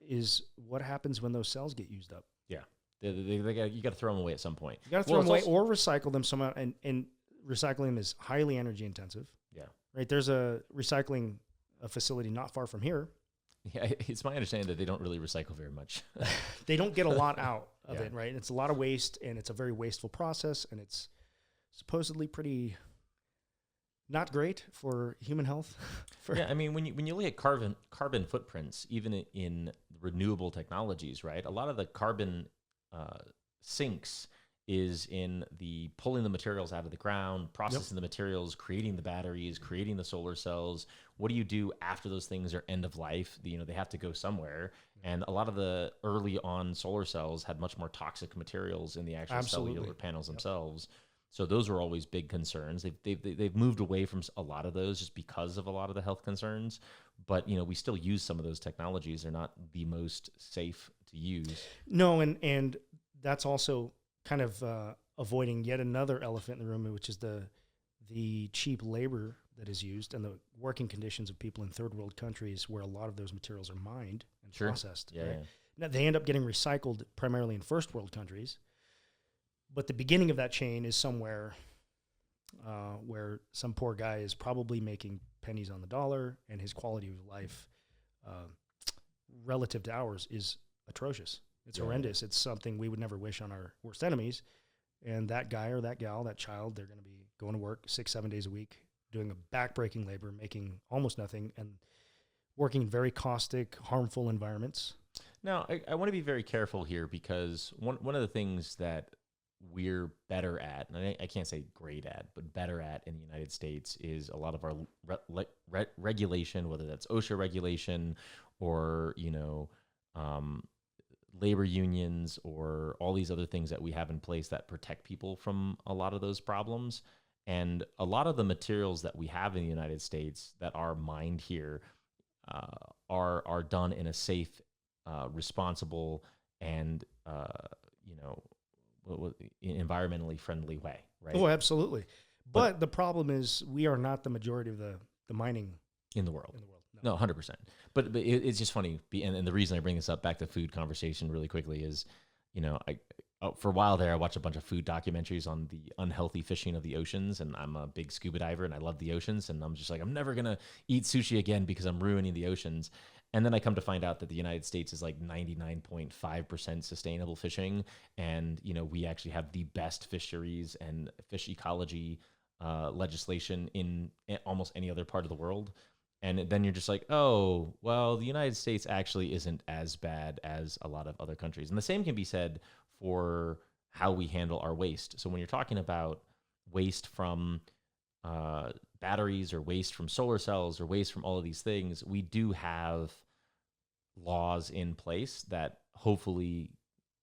is what happens when those cells get used up.
Yeah. You got to throw them away at some point.
You got to throw them away or recycle them somehow. And recycling them is highly energy intensive.
Yeah.
Right. There's a recycling facility not far from here.
Yeah, it's my understanding that they don't really recycle very much.
They don't get a lot out of it, right? It's a lot of waste, and it's a very wasteful process, and it's supposedly pretty not great for human health.
Yeah, I mean, when you look at carbon footprints, even in renewable technologies, right? A lot of the carbon sinks is in the pulling the materials out of the ground, processing the materials, creating the batteries, creating the solar cells. What do you do after those things are end of life? They have to go somewhere. And a lot of the early on solar cells had much more toxic materials in the actual cellular panels themselves. So those are always big concerns. They've moved away from a lot of those just because of a lot of the health concerns. But we still use some of those technologies. They're not the most safe to use.
No, and that's also kind of avoiding yet another elephant in the room, which is the cheap labor that is used and the working conditions of people in third world countries where a lot of those materials are mined and
Sure.
processed.
Yeah,
right?
yeah.
Now, they end up getting recycled primarily in first world countries, but the beginning of that chain is somewhere where some poor guy is probably making pennies on the dollar, and his quality of life relative to ours is atrocious. It's horrendous. It's something we would never wish on our worst enemies. And that guy or that gal, that child, they're going to be going to work 6-7 days a week, doing a backbreaking labor, making almost nothing, and working in very caustic, harmful environments.
Now, I want to be very careful here because one of the things that we're better at, and I can't say great at, but better at in the United States is a lot of our regulation, whether that's OSHA regulation or, labor unions or all these other things that we have in place that protect people from a lot of those problems. And a lot of the materials that we have in the United States that are mined here are done in a safe, responsible, and environmentally friendly way, right?
Oh, absolutely. But the problem is we are not the majority of the mining
in the world.
No.
No, 100%. But it's just funny. And the reason I bring this up back to food conversation really quickly is, for a while there, I watched a bunch of food documentaries on the unhealthy fishing of the oceans. And I'm a big scuba diver and I love the oceans. And I'm just like, I'm never going to eat sushi again because I'm ruining the oceans. And then I come to find out that the United States is like 99.5% sustainable fishing. And, we actually have the best fisheries and fish ecology legislation in almost any other part of the world. And then you're just like, oh, well, the United States actually isn't as bad as a lot of other countries. And the same can be said for how we handle our waste. So when you're talking about waste from batteries or waste from solar cells or waste from all of these things, we do have laws in place that hopefully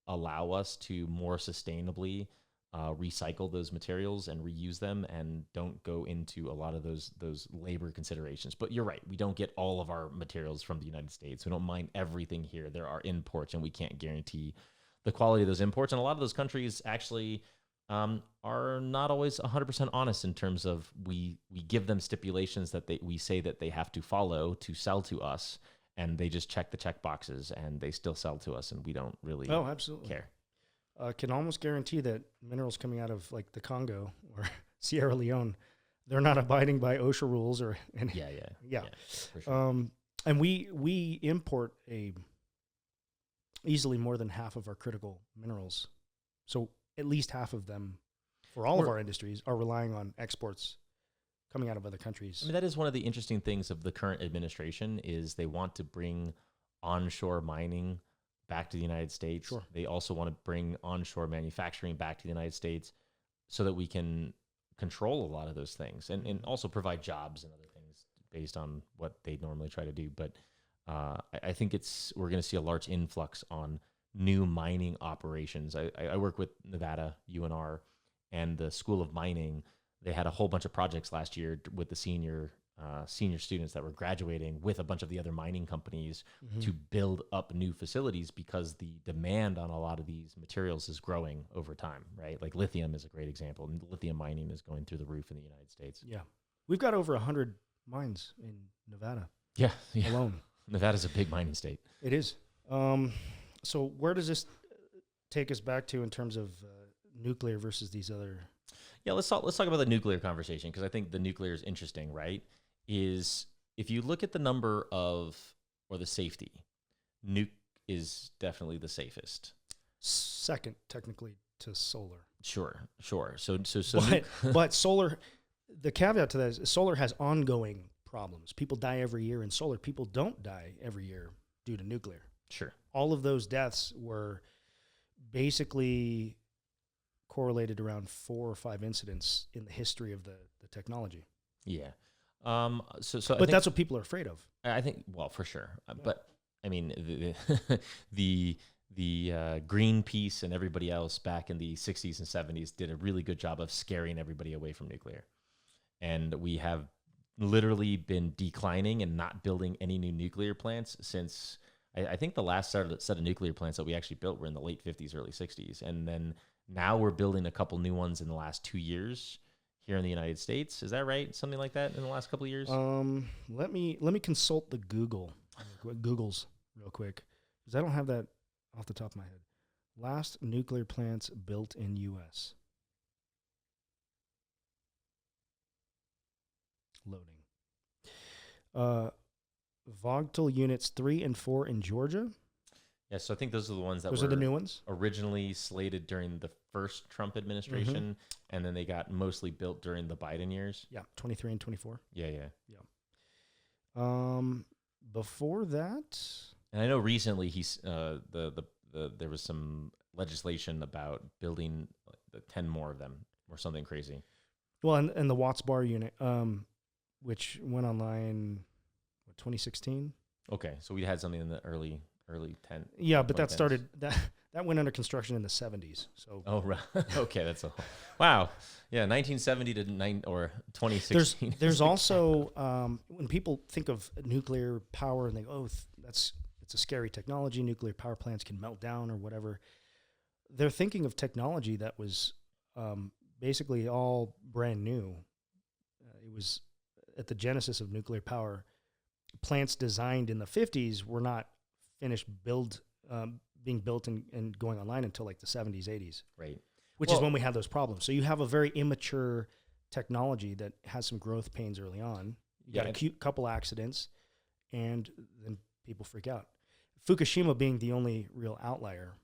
allow us to more sustainably recycle those materials and reuse them and don't go into a lot of those labor considerations. But you're right. We don't get all of our materials from the United States. We don't mine everything here. There are imports and we can't guarantee the quality of those imports. And a lot of those countries actually are not always 100% honest in terms of we give them stipulations that we say that they have to follow to sell to us. And they just check the check boxes and they still sell to us and we don't really
absolutely
care.
Can almost guarantee that minerals coming out of like the Congo or Sierra Leone, they're not abiding by OSHA rules or
Yeah, for sure.
And we import easily more than half of our critical minerals. So at least half of them for all of our industries are relying on exports coming out of other countries.
I mean, that is one of the interesting things of the current administration is they want to bring onshore mining back to the United States.
Sure.
They also want to bring onshore manufacturing back to the United States so that we can control a lot of those things and also provide jobs and other things based on what they normally try to do. But I think we're going to see a large influx on new mining operations. I work with Nevada, UNR, and the School of Mining. They had a whole bunch of projects last year with the senior students that were graduating with a bunch of the other mining companies to build up new facilities because the demand on a lot of these materials is growing over time, right? Like lithium is a great example. And lithium mining is going through the roof in the United States.
Yeah. We've got over 100 mines in Nevada
Yeah.
alone.
Nevada's a big mining state.
It is. So where does this take us back to in terms of nuclear versus these other?
Yeah, let's talk about the nuclear conversation because I think the nuclear is interesting, right? Is if you look at the number or the safety, nuke is definitely the safest.
Second, technically, to solar.
Sure. So
But solar, the caveat to that is solar has ongoing problems. People die every year in solar. People don't die every year due to nuclear.
Sure.
All of those deaths were basically correlated around 4 or 5 incidents in the history of the technology.
Yeah.
But that's what people are afraid of.
I think, well, for sure. But I mean, the Greenpeace and everybody else back in the 60s and 70s did a really good job of scaring everybody away from nuclear. And we have literally been declining and not building any new nuclear plants since I think the last set of nuclear plants that we actually built were in the late 50s, early 60s. And then now we're building a couple new ones in the last 2 years here in the United States. Is that right? Something like that in the last couple of years?
Let me consult the Google's real quick, because I don't have that off the top of my head. Last nuclear plants built in U.S. Loading. Vogtle units 3 and 4 in Georgia.
Yeah, so I think those are the ones that
Those
were
are the new ones.
originally slated during the first Trump administration, and then they got mostly built during the Biden years.
Yeah, 23 and 24.
Yeah.
Before that,
And I know recently there was some legislation about building 10 more of them or something crazy.
well, and the Watts Bar unit, which went online, 2016.
Okay, so we had something in the early 10.
Yeah, but that
2010s.
started that went under construction in the 70s. So
Oh, right. Okay, that's wow. Yeah, 1970 to 2016.
there's also when people think of nuclear power and they go, it's a scary technology. Nuclear power plants can melt down or whatever. They're thinking of technology that was basically all brand new. It was at the genesis of nuclear power. Plants designed in the 50s were not finished being built and going online until like the 70s, 80s.
Right.
Which is when we had those problems. So you have a very immature technology that has some growth pains early on. You got a couple accidents, and then people freak out. Fukushima being the only real outlier.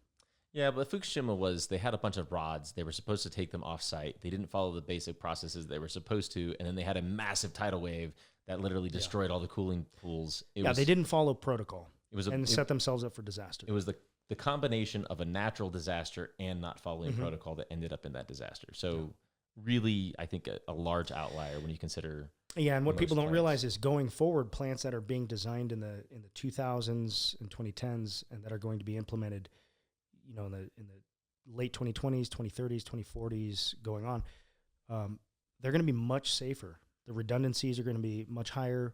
Yeah, but Fukushima they had a bunch of rods. They were supposed to take them off site. They didn't follow the basic processes they were supposed to. And then they had a massive tidal wave that literally destroyed all the cooling pools.
They didn't follow protocol
and
set themselves up for disaster.
It was the combination of a natural disaster and not following protocol that ended up in that disaster. So really, I think a large outlier when you consider.
Yeah, and what people don't realize is going forward, plants that are being designed in the 2000s and 2010s and that are going to be implemented, in the late 2020s, 2030s, 2040s, going on, they're going to be much safer. The redundancies are going to be much higher.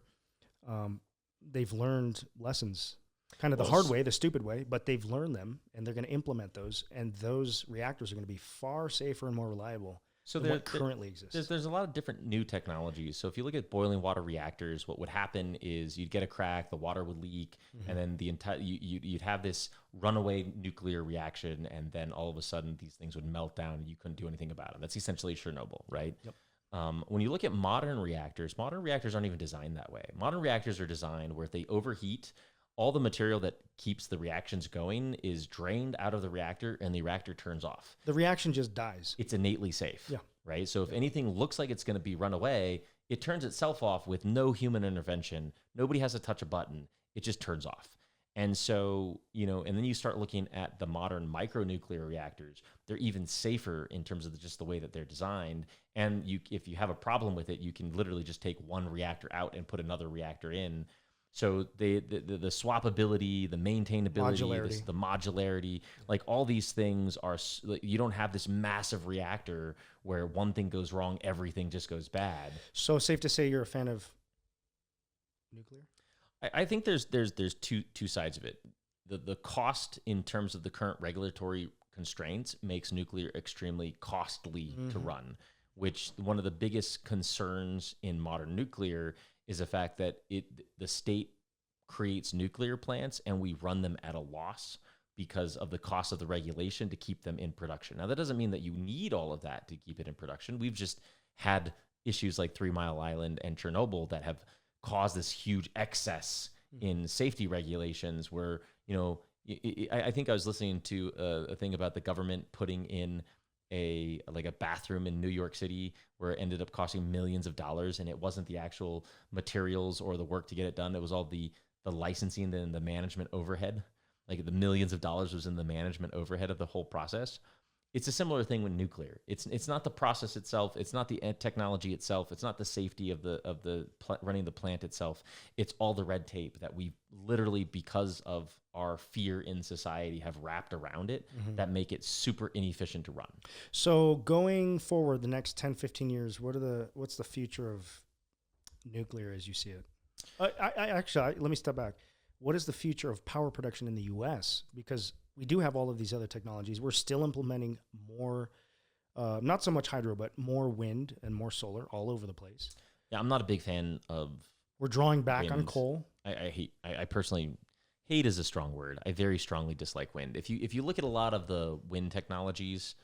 They've learned lessons, kind of the hard way, the stupid way, but they've learned them, and they're going to implement those, and those reactors are going to be far safer and more reliable than what currently exists.
There's a lot of different new technologies. So if you look at boiling water reactors, what would happen is you'd get a crack, the water would leak, and then the entire you'd have this runaway nuclear reaction, and then all of a sudden these things would melt down, and you couldn't do anything about it. That's essentially Chernobyl, right?
Yep.
When you look at modern reactors aren't even designed that way. Modern reactors are designed where if they overheat, all the material that keeps the reactions going is drained out of the reactor and the reactor turns off.
The reaction just dies.
It's innately safe.
Yeah.
Right? So if anything looks like it's going to be run away, it turns itself off with no human intervention. Nobody has to touch a button. It just turns off. And so, and then you start looking at the modern micronuclear reactors. They're even safer in terms of just the way that they're designed. And if you have a problem with it, you can literally just take one reactor out and put another reactor in. So the swappability, the maintainability, the modularity, like all these things are, you don't have this massive reactor where one thing goes wrong, everything just goes bad.
So safe to say you're a fan of nuclear?
I think there's two sides of it. The cost in terms of the current regulatory constraints makes nuclear extremely costly to run, which one of the biggest concerns in modern nuclear is the fact that the state creates nuclear plants and we run them at a loss because of the cost of the regulation to keep them in production. Now, that doesn't mean that you need all of that to keep it in production. We've just had issues like 3 Mile Island and Chernobyl that have caused this huge excess in safety regulations where, I think I was listening to a thing about the government putting in a bathroom in New York City where it ended up costing millions of dollars, and it wasn't the actual materials or the work to get it done. It was all the licensing and the management overhead. Like the millions of dollars was in the management overhead of the whole process. It's a similar thing with nuclear. It's not the process itself. It's not the technology itself. It's not the safety of running the plant itself. It's all the red tape that we literally, because of our fear in society, have wrapped around it that make it super inefficient to run.
So going forward, the next 10, 15 years, what's the future of nuclear as you see it? Let me step back. What is the future of power production in the U.S.? Because we do have all of these other technologies. We're still implementing more Not so much hydro, but more wind and more solar all over the place.
Yeah, I'm not a big fan of
We're drawing back on
wind.
coal.
I personally hate is a strong word. I very strongly dislike wind. If you look at a lot of the wind technologies,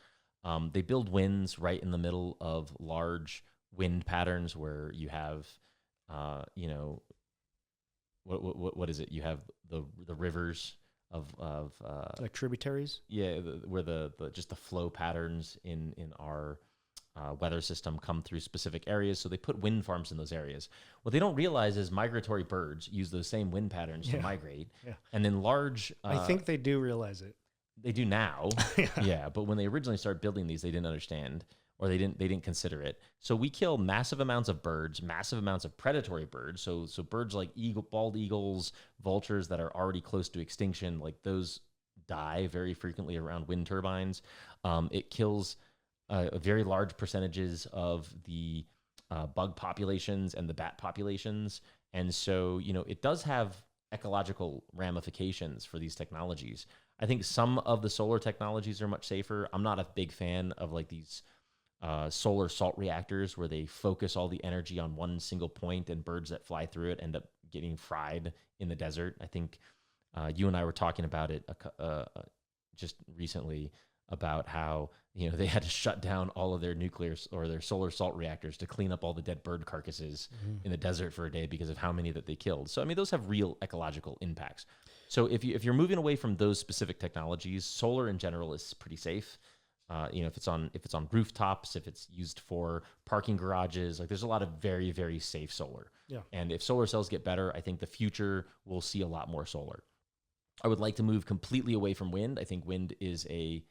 they build winds right in the middle of large wind patterns where you have, you know, what is it? You have the rivers of
Like tributaries.
yeah, where the just the flow patterns in our weather system come through specific areas. So they put wind farms in those areas. What they don't realize is migratory birds use those same wind patterns to migrate.
Yeah.
And then large,
I think they do realize it.
they do now.
Yeah.
Yeah. But when they originally started building these, they didn't understand, or they didn't consider it. So we kill massive amounts of birds, massive amounts of predatory birds. So birds like bald eagles, vultures that are already close to extinction, like those die very frequently around wind turbines. It kills very large percentages of the bug populations and the bat populations. And so, you know, it does have ecological ramifications for these technologies. I think some of the solar technologies are much safer. I'm not a big fan of like these solar salt reactors where they focus all the energy on one single point and birds that fly through it end up getting fried in the desert. I think you and I were talking about it just recently about how, you know, they had to shut down all of their nuclear or their solar salt reactors to clean up all the dead bird carcasses in the desert for a day because of how many that they killed. So, I mean, those have real ecological impacts. So if you're moving away from those specific technologies, solar in general is pretty safe. You know, if it's on rooftops, if it's used for parking garages, like there's a lot of very, very safe solar.
Yeah.
And if solar cells get better, I think the future will see a lot more solar. I would like to move completely away from wind. I think wind is a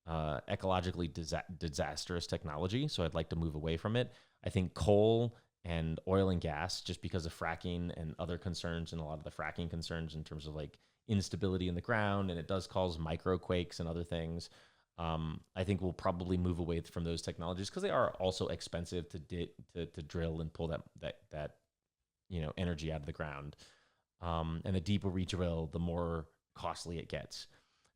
ecologically disastrous technology, so I'd like to move away from it. I think coal and oil and gas, just because of fracking and other concerns, and a lot of the fracking concerns in terms of like instability in the ground, and it does cause microquakes and other things. I think we'll probably move away from those technologies because they are also expensive to drill and pull that you know, energy out of the ground. And the deeper we drill, the more costly it gets.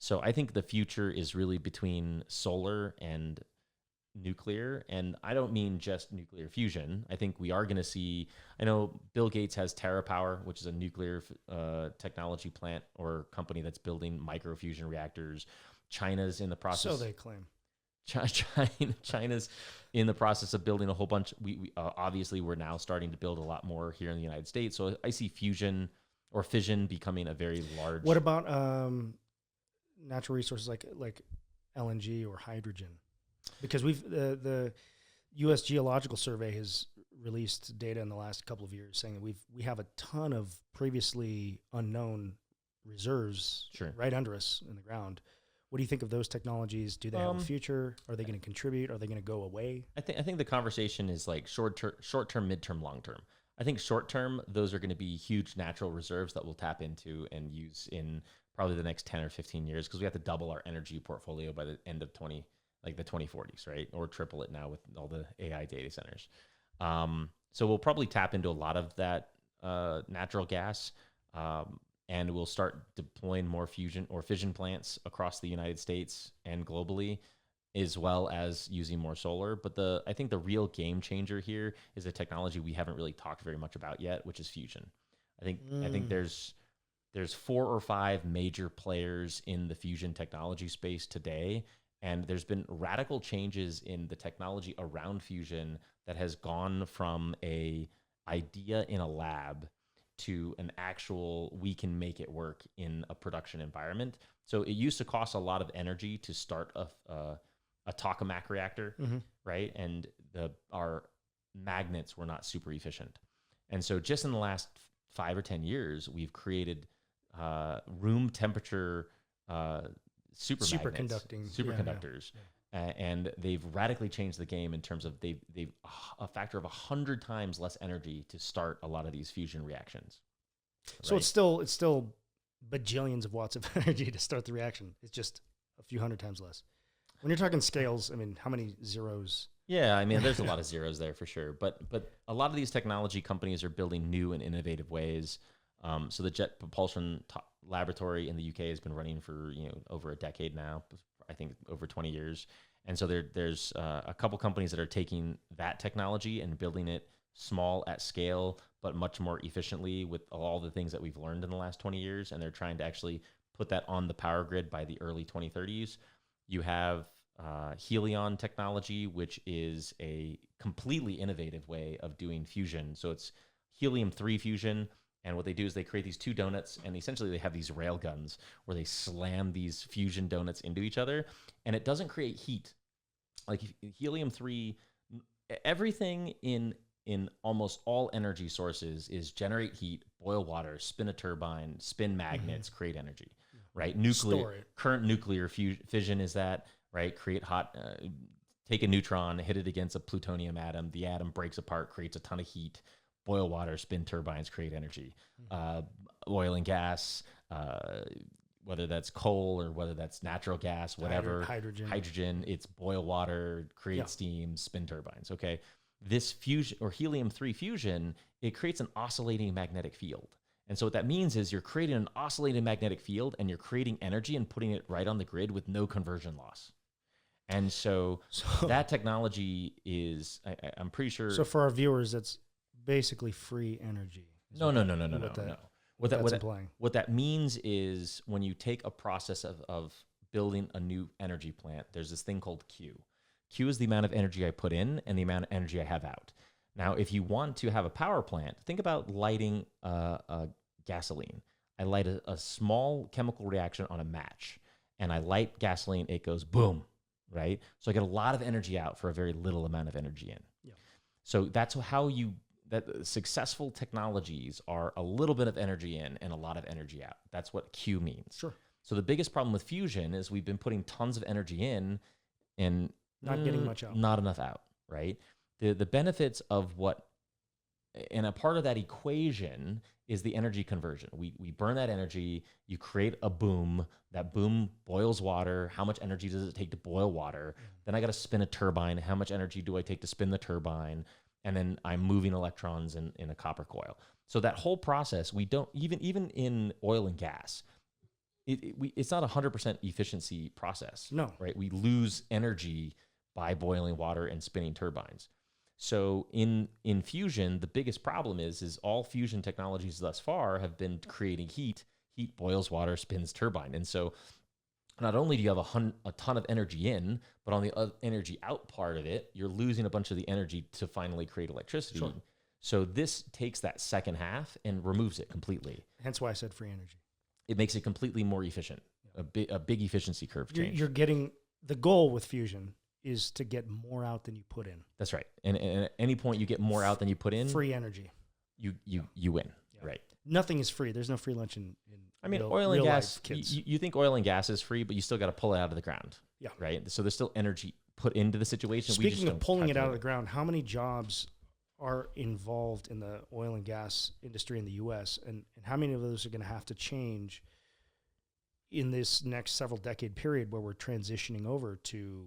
So I think the future is really between solar and nuclear. And I don't mean just nuclear fusion. I think we are going to see, I know Bill Gates has TerraPower, which is a nuclear technology plant or company that's building microfusion reactors. China's in the process.
So they claim.
China's in the process of building a whole bunch. We obviously we're now starting to build a lot more here in the United States. So I see fusion or fission becoming a very large.
What about natural resources like LNG or hydrogen? Because the U.S. Geological Survey has released data in the last couple of years saying that we have a ton of previously unknown reserves right under us in the ground. What do you think of those technologies? Do they have a future? Are they going to contribute? Are they going to go away?
I think the conversation is like short term, midterm, long term. I think short term, those are going to be huge natural reserves that we'll tap into and use in probably the next 10 or 15 years because we have to double our energy portfolio by the end of the 2040s, right? Or triple it now with all the AI data centers. So we'll probably tap into a lot of that natural gas. And we'll start deploying more fusion or fission plants across the United States and globally, as well as using more solar. But I think the real game changer here is a technology we haven't really talked very much about yet, which is fusion. I think there's 4 or 5 major players in the fusion technology space today, and there's been radical changes in the technology around fusion that has gone from a idea in a lab to an actual, we can make it work in a production environment. So it used to cost a lot of energy to start a tokamak reactor, right? And our magnets were not super efficient. And so just in the last 5 or 10 years, we've created room temperature superconductors.
Yeah.
And they've radically changed the game in terms of they've a factor of 100 times less energy to start a lot of these fusion reactions.
So
right?
it's still bajillions of watts of energy to start the reaction. It's just a few hundred times less. When you're talking scales, I mean, how many zeros?
Yeah, I mean, there's a lot of zeros there for sure. But a lot of these technology companies are building new and innovative ways. So the Jet Propulsion Laboratory in the UK has been running for over a decade now. I think over 20 years. And so there's a couple companies that are taking that technology and building it small at scale, but much more efficiently with all the things that we've learned in the last 20 years. And they're trying to actually put that on the power grid by the early 2030s. You have Helion technology, which is a completely innovative way of doing fusion. So it's helium-3 fusion. And what they do is they create these two donuts, and essentially they have these rail guns where they slam these fusion donuts into each other, and it doesn't create heat. Like helium-3, everything in almost all energy sources is generate heat, boil water, spin a turbine, spin magnets, create energy, right? Current nuclear fission is that, right? Create hot, take a neutron, hit it against a plutonium atom, the atom breaks apart, creates a ton of heat. Boil water, spin turbines, create energy. Oil and gas, whether that's coal or whether that's natural gas, whatever. Hydrogen, it's boil water, create steam, spin turbines, okay? This fusion, or helium-3 fusion, it creates an oscillating magnetic field. And so what that means is you're creating an oscillating magnetic field and you're creating energy and putting it right on the grid with no conversion loss. And so that technology is, I'm pretty sure.
So for our viewers, that's basically free energy.
No. What that means is when you take a process of building a new energy plant, there's this thing called Q. Q is the amount of energy I put in and the amount of energy I have out. Now, if you want to have a power plant, think about lighting gasoline. I light a small chemical reaction on a match, and I light gasoline, it goes boom, right? So I get a lot of energy out for a very little amount of energy in. Yeah. So that's how that successful technologies are a little bit of energy in and a lot of energy out. That's what Q means.
Sure.
So the biggest problem with fusion is we've been putting tons of energy in and
not getting much out.
Not enough out, right? The benefits of and a part of that equation is the energy conversion. We burn that energy, you create a boom, that boom boils water. How much energy does it take to boil water? Then I got to spin a turbine. How much energy do I take to spin the turbine? And then I'm moving electrons in a copper coil. So that whole process, we don't, even in oil and gas, it's not a 100% efficiency process.
No.
Right? We lose energy by boiling water and spinning turbines. So in fusion, the biggest problem is all fusion technologies thus far have been creating heat. Heat boils water, spins turbine. And so not only do you have a ton of energy in, but on the energy out part of it, you're losing a bunch of the energy to finally create electricity. Sure. So this takes that second half and removes it completely.
Hence why I said free energy.
It makes it completely more efficient, a big efficiency curve change.
You're getting, the goal with fusion is to get more out than you put in.
That's right. And at any point you get more out than you put in.
Free energy.
You win, right?
Nothing is free. There's no free lunch in
oil and gas, you think oil and gas is free, but you still got to pull it out of the ground.
Yeah.
Right? So there's still energy put into the situation.
Speaking of pulling it out of the ground, how many jobs are involved in the oil and gas industry in the U.S., and how many of those are going to have to change in this next several decade period where we're transitioning over to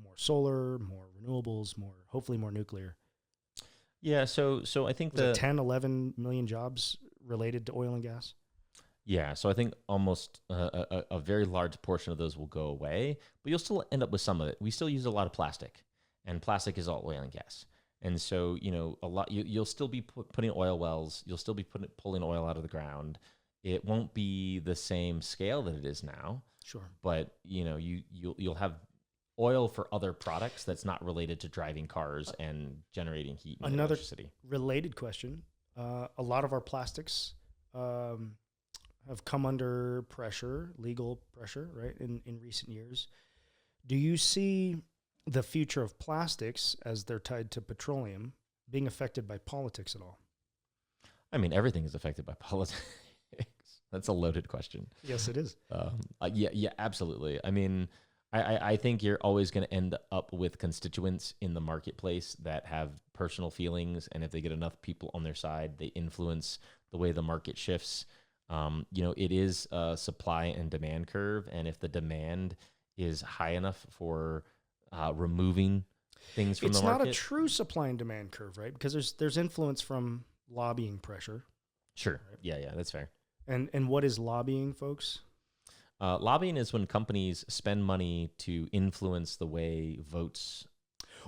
more solar, more renewables, hopefully more nuclear?
Yeah, so I think the
10, 11 million jobs related to oil and gas?
Yeah, so I think almost a very large portion of those will go away, but you'll still end up with some of it. We still use a lot of plastic, and plastic is all oil and gas. And so, a lot you'll still be putting oil wells, you'll still be pulling oil out of the ground. It won't be the same scale that it is now.
Sure.
But, you'll have oil for other products that's not related to driving cars and generating heat and electricity.
Related question. A lot of our plastics have come under pressure, legal pressure, right, in recent years. Do you see the future of plastics, as they're tied to petroleum, being affected by politics at all?
I mean, everything is affected by politics. That's a loaded question.
Yes, it is.
Yeah, absolutely. I mean, I think you're always going to end up with constituents in the marketplace that have personal feelings, and if they get enough people on their side, they influence the way the market shifts. It is a supply and demand curve, and if the demand is high enough for removing things from the market,
it's not a true supply and demand curve, right? Because there's influence from lobbying pressure.
Sure. Right? Yeah, that's fair.
And what is lobbying, folks?
Lobbying is when companies spend money to influence the way votes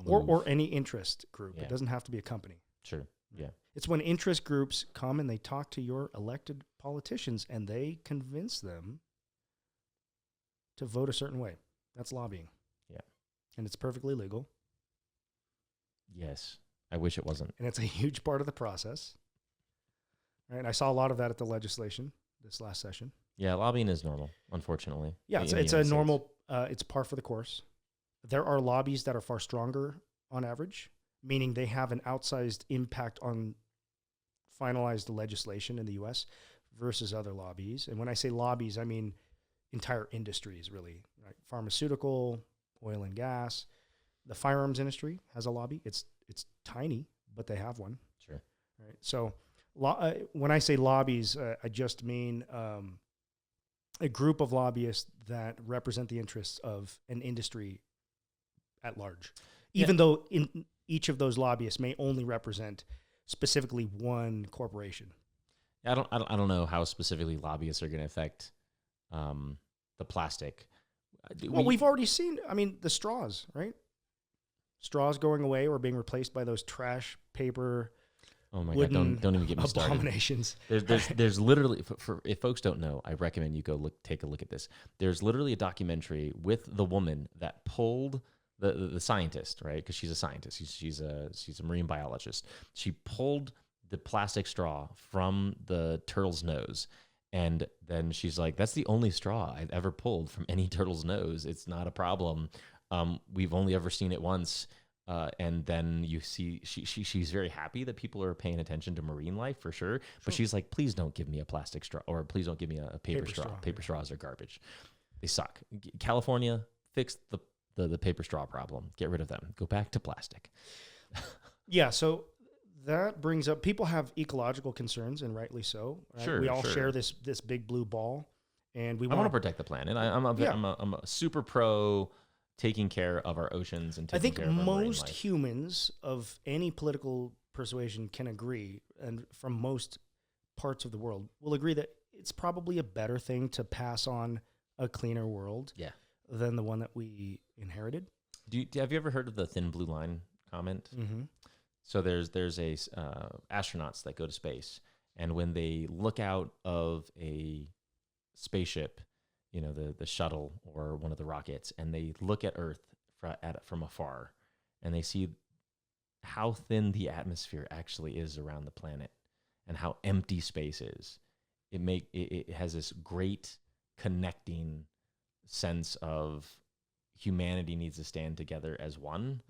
or
move.
any interest group.
Yeah.
It doesn't have to be a company.
Sure. Yeah.
It's when interest groups come and they talk to your elected politicians and they convince them to vote a certain way. That's lobbying.
Yeah.
And it's perfectly legal.
Yes. I wish it wasn't.
And it's a huge part of the process. Right? And I saw a lot of that at the legislation this last session.
Yeah, lobbying is normal, unfortunately.
Yeah,
in
it's
the
a
United States.
normal, it's par for the course. There are lobbies that are far stronger on average, meaning they have an outsized impact on finalized legislation in the U.S. versus other lobbies. And when I say lobbies, I mean entire industries, really. Right? Pharmaceutical, oil and gas. The firearms industry has a lobby. It's tiny, but they have one.
Sure.
Right. So when I say lobbies, I just mean a group of lobbyists that represent the interests of an industry at large, even though in each of those lobbyists may only represent specifically one corporation.
I don't know how specifically lobbyists are going to affect the plastic.
Well, we've already seen, I mean, the straws, right? Straws going away or being replaced by those trash paper.
Oh my
wooden
God! Don't even get me started.
Abominations.
There's literally for if folks don't know, I recommend you go take a look at this. There's literally a documentary with the woman that pulled the scientist, right? Because she's a scientist. She's a marine biologist. She pulled the plastic straw from the turtle's nose, and then she's like, "That's the only straw I've ever pulled from any turtle's nose. It's not a problem. We've only ever seen it once." And then you see she's very happy that people are paying attention to marine life for sure. But she's like, please don't give me a plastic straw, or please don't give me a paper straw. Paper straws are garbage. They suck. California, fix the paper straw problem. Get rid of them. Go back to plastic.
Yeah, so that brings up, people have ecological concerns, and rightly so. Right?
Sure,
we all
sure.
share this big blue ball, and we
I want to protect the planet. I'm a super pro taking care of our oceans and
I
taking
think
care of our marine
most
life.
humans of any political persuasion can agree, and from most parts of the world will agree that it's probably a better thing to pass on a cleaner world than the one that we inherited.
Have you ever heard of the thin blue line comment?
Mm-hmm.
So there's astronauts that go to space, and when they look out of a spaceship, you know, the shuttle or one of the rockets, and they look at Earth from afar, and they see how thin the atmosphere actually is around the planet and how empty space is. It has this great connecting sense of humanity needs to stand together as one,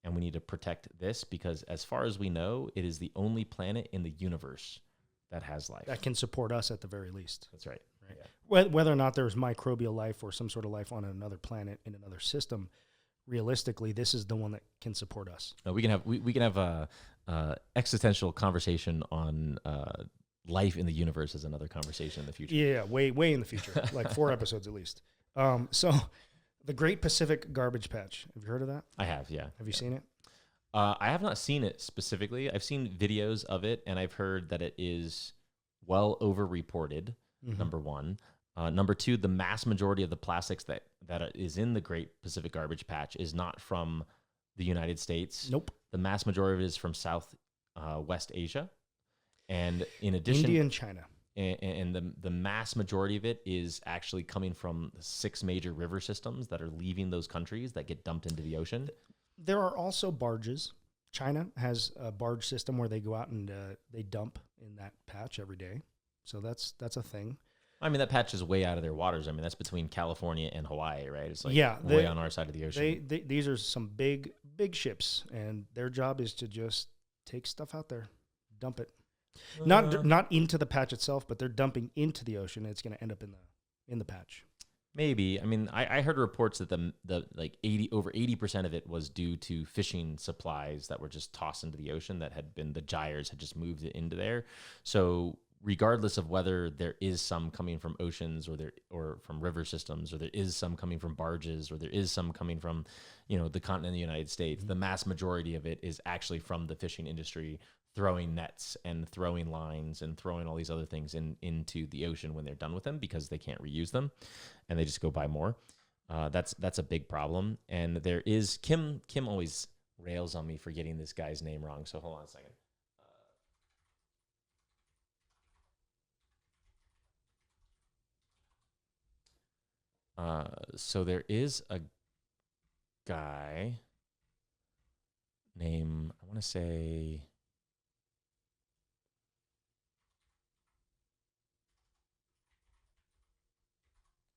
and we need to protect this because, as far as we know, it is the only planet in the universe that has life.
That can support us at the very least.
That's right.
Right. Yeah. Whether or not there's microbial life or some sort of life on another planet in another system, realistically, this is the one that can support us.
We can have a existential conversation on life in the universe as another conversation in the future.
Yeah, way in the future, like 4 episodes at least. So, the Great Pacific Garbage Patch. Have you heard of that?
I have, yeah.
Have you seen it?
I have not seen it specifically. I've seen videos of it, and I've heard that it is well over-reported, number one. Number two, the mass majority of the plastics that is in the Great Pacific Garbage Patch is not from the United States.
Nope.
The mass majority of it is from West Asia. And in addition...
India and China.
And the mass majority of it is actually coming from 6 major river systems that are leaving those countries that get dumped into the ocean.
There are also barges. China has a barge system where they go out and they dump in that patch every day. So that's a thing.
I mean, that patch is way out of their waters. I mean, that's between California and Hawaii, right? It's like
way
way on our side of the ocean.
These are some big ships, and their job is to just take stuff out there, dump it. Not into the patch itself, but they're dumping into the ocean. And it's going to end up in the patch.
Maybe. I mean, I heard reports that the like over 80% of it was due to fishing supplies that were just tossed into the ocean that had been, the gyres had just moved it into there. So regardless of whether there is some coming from oceans or from river systems, or there is some coming from barges, or there is some coming from, you know, the continent of the United States, the mass majority of it is actually from the fishing industry throwing nets and throwing lines and throwing all these other things into the ocean when they're done with them because they can't reuse them, and they just go buy more. That's a big problem. And there is Kim always rails on me for getting this guy's name wrong. So hold on a second. So there is a guy named, I want to say,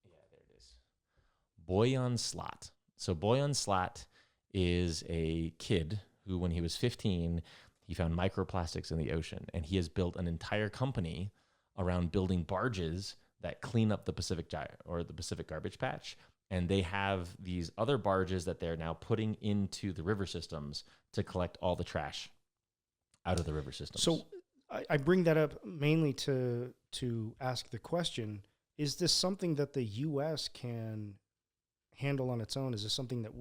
yeah, there it is. Boyan Slat. So Boyan Slat is a kid who, when he was 15, he found microplastics in the ocean, and he has built an entire company around building barges that clean up the Pacific Garbage Patch. And they have these other barges that they're now putting into the river systems to collect all the trash out of the river systems.
So I bring that up mainly to ask the question, is this something that the U.S. can handle on its own? Is this something that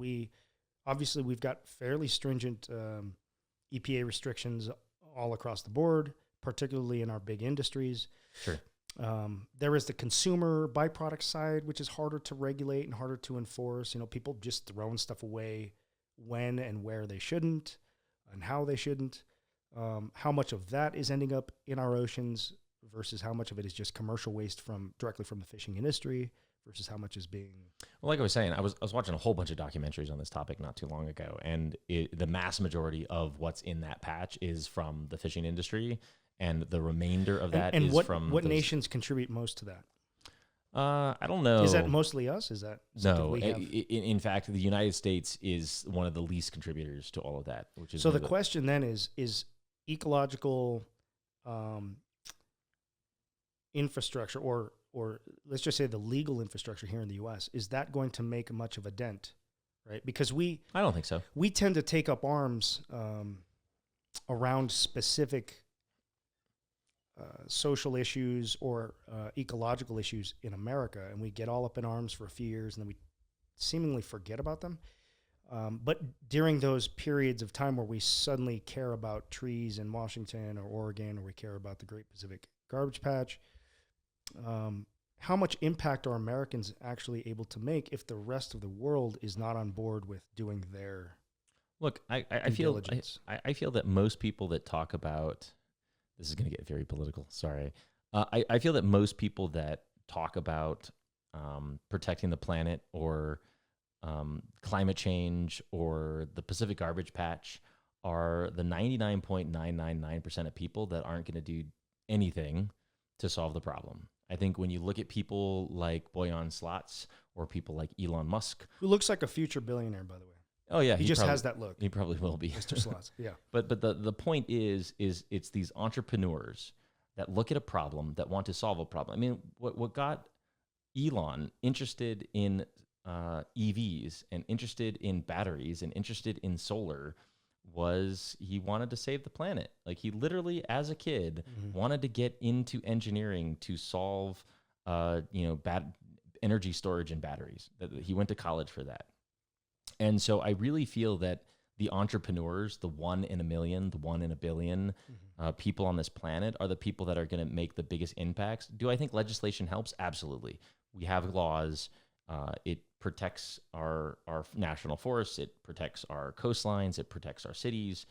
obviously we've got fairly stringent EPA restrictions all across the board, particularly in our big industries.
Sure.
There is the consumer byproduct side, which is harder to regulate and harder to enforce. People just throwing stuff away when and where they shouldn't and how they shouldn't. How much of that is ending up in our oceans versus how much of it is just commercial waste directly from the fishing industry versus how much is being...
Well, like I was saying, I was watching a whole bunch of documentaries on this topic not too long ago, and the mass majority of what's in that patch is from the fishing industry, and the remainder of that is from...
What nations contribute most to that?
I don't know.
Is that mostly us? Is that
no? In fact, the United States is one of the least contributors to all of that. Which is
so. The question then is ecological infrastructure, or let's just say the legal infrastructure here in the U.S. is that going to make much of a dent? Right? Because
I don't think so.
We tend to take up arms around specific social issues or ecological issues in America, and we get all up in arms for a few years, and then we seemingly forget about them. But during those periods of time where we suddenly care about trees in Washington or Oregon, or we care about the Great Pacific Garbage Patch, how much impact are Americans actually able to make if the rest of the world is not on board with doing their
Look, I feel that most people that talk about... This is going to get very political. Sorry. I feel that most people that talk about protecting the planet or climate change or the Pacific Garbage Patch are the 99.999% of people that aren't going to do anything to solve the problem. I think when you look at people like Boyan Slat or people like Elon Musk,
who looks like a future billionaire, by the way.
Oh yeah,
he just has that look.
He probably will be,
Mr. Slots. Yeah,
but the point is it's these entrepreneurs that look at a problem that want to solve a problem. I mean, what got Elon interested in EVs and interested in batteries and interested in solar was he wanted to save the planet. Like he literally, as a kid, wanted to get into engineering to solve, bad energy storage and batteries. He went to college for that. And so I really feel that the entrepreneurs, the 1 in a million, the 1 in a billion people on this planet are the people that are going to make the biggest impacts. Do I think legislation helps? Absolutely. We have laws. It protects our national forests. It protects our coastlines. It protects our cities.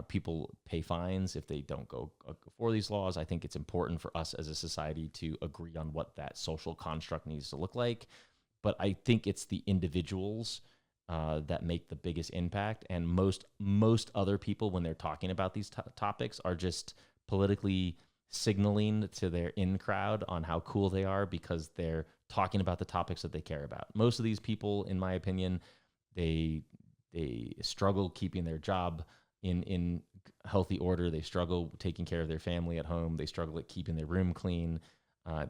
People pay fines if they don't go for these laws. I think it's important for us as a society to agree on what that social construct needs to look like. But I think it's the individuals that make the biggest impact, and most other people, when they're talking about these topics, are just politically signaling to their in crowd on how cool they are because they're talking about the topics that they care about. Most of these people, in my opinion, they struggle keeping their job in healthy order. They struggle taking care of their family at home. They struggle at keeping their room clean. I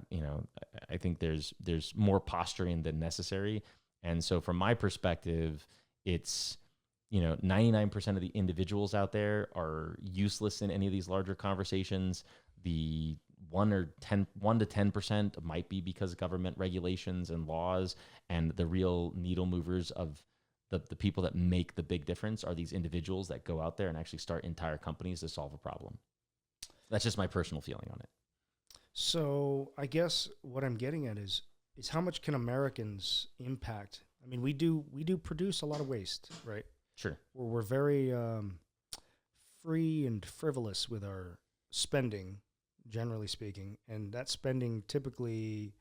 think there's more posturing than necessary. And so from my perspective, it's, 99% of the individuals out there are useless in any of these larger conversations. The 1 to 10% might be because of government regulations and laws, and the real needle movers of the people that make the big difference are these individuals that go out there and actually start entire companies to solve a problem. That's just my personal feeling on it.
So I guess what I'm getting at is how much can Americans impact? I mean, we do produce a lot of waste, right?
Sure.
We're very free and frivolous with our spending, generally speaking, and that spending typically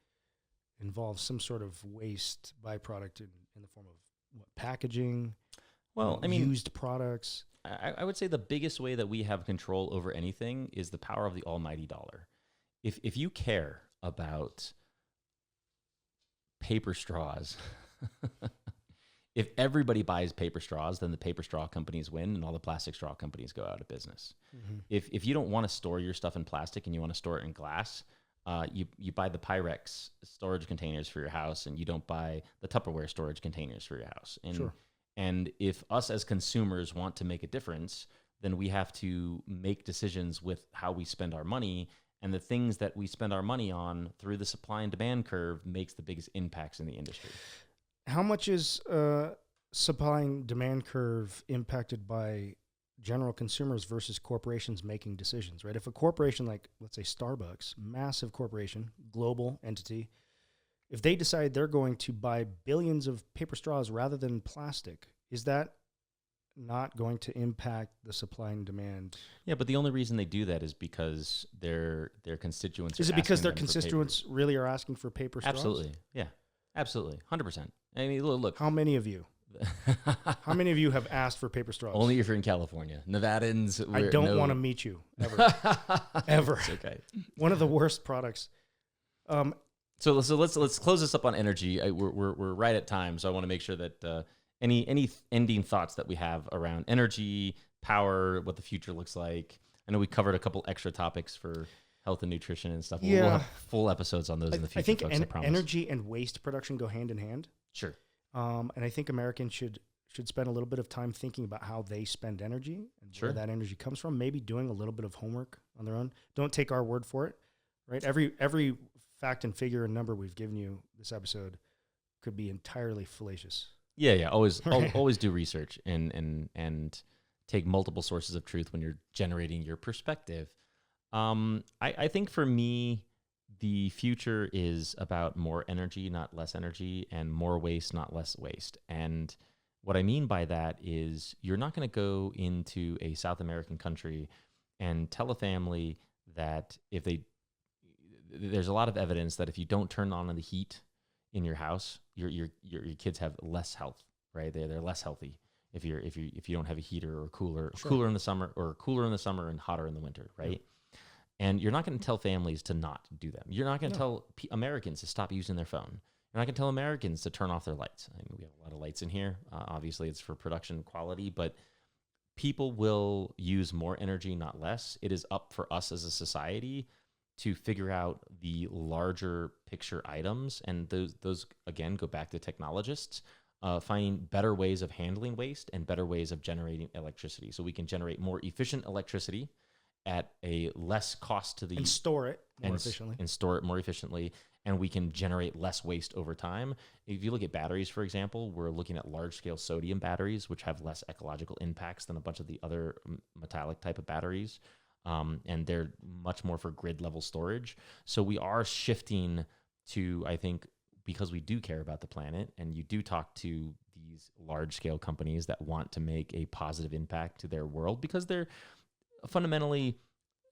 involves some sort of waste byproduct in the form of packaging.
Well, I mean,
used products.
I would say the biggest way that we have control over anything is the power of the almighty dollar. If you care about paper straws, if everybody buys paper straws, then the paper straw companies win and all the plastic straw companies go out of business. Mm-hmm. If you don't want to store your stuff in plastic and you want to store it in glass, you buy the Pyrex storage containers for your house, and you don't buy the Tupperware storage containers for your house. And,
sure.
And if us as consumers want to make a difference, then we have to make decisions with how we spend our money. And the things that we spend our money on through the supply and demand curve makes the biggest impacts in the industry.
How much is supply and demand curve impacted by general consumers versus corporations making decisions, right? If a corporation like, let's say Starbucks, massive corporation, global entity, if they decide they're going to buy billions of paper straws rather than plastic, is that not going to impact the supply and demand?
Yeah, but the only reason they do that is because their constituents.
Is it because their constituents really are asking for paper straws?
Absolutely, yeah, absolutely, 100%. I mean, look.
How many of you? How many of you have asked for paper straws?
Only if you're in California. Nevadans.
I don't want to meet you ever, ever.
It's okay.
One of the worst products.
So let's close this up on energy. We're right at time, so I want to make sure that any ending thoughts that we have around energy, power, what the future looks like. I know we covered a couple extra topics for health and nutrition and stuff.
Yeah.
We'll have full episodes on those in the future.
I think
folks, I promise.
Energy and waste production go hand in hand.
Sure.
And I think Americans should spend a little bit of time thinking about how they spend energy and
sure.
where that energy comes from. Maybe doing a little bit of homework on their own. Don't take our word for it, right? Every fact and figure and number we've given you this episode could be entirely fallacious.
Yeah. Always do research and take multiple sources of truth when you're generating your perspective. I think for me, the future is about more energy, not less energy, and more waste, not less waste. And what I mean by that is you're not going to go into a South American country and tell a family that there's a lot of evidence that if you don't turn on the heat in your house, your kids have less health, right? They're less healthy if you don't have a heater or cooler,
sure.
cooler in the summer and hotter in the winter, right? Yeah. And you're not going to tell families to not do them. You're not going to tell Americans to stop using their phone. You're not going to tell Americans to turn off their lights. I mean, we have a lot of lights in here. Obviously, it's for production quality, but people will use more energy, not less. It is up for us as a society to figure out the larger picture items. And those again, go back to technologists, finding better ways of handling waste and better ways of generating electricity. So we can generate more efficient electricity at a less cost to the...
And store it more efficiently.
And store it more efficiently. And we can generate less waste over time. If you look at batteries, for example, we're looking at large-scale sodium batteries, which have less ecological impacts than a bunch of the other metallic type of batteries. And they're much more for grid-level storage. So we are shifting to, I think, because we do care about the planet, and you do talk to these large-scale companies that want to make a positive impact to their world, because they're fundamentally,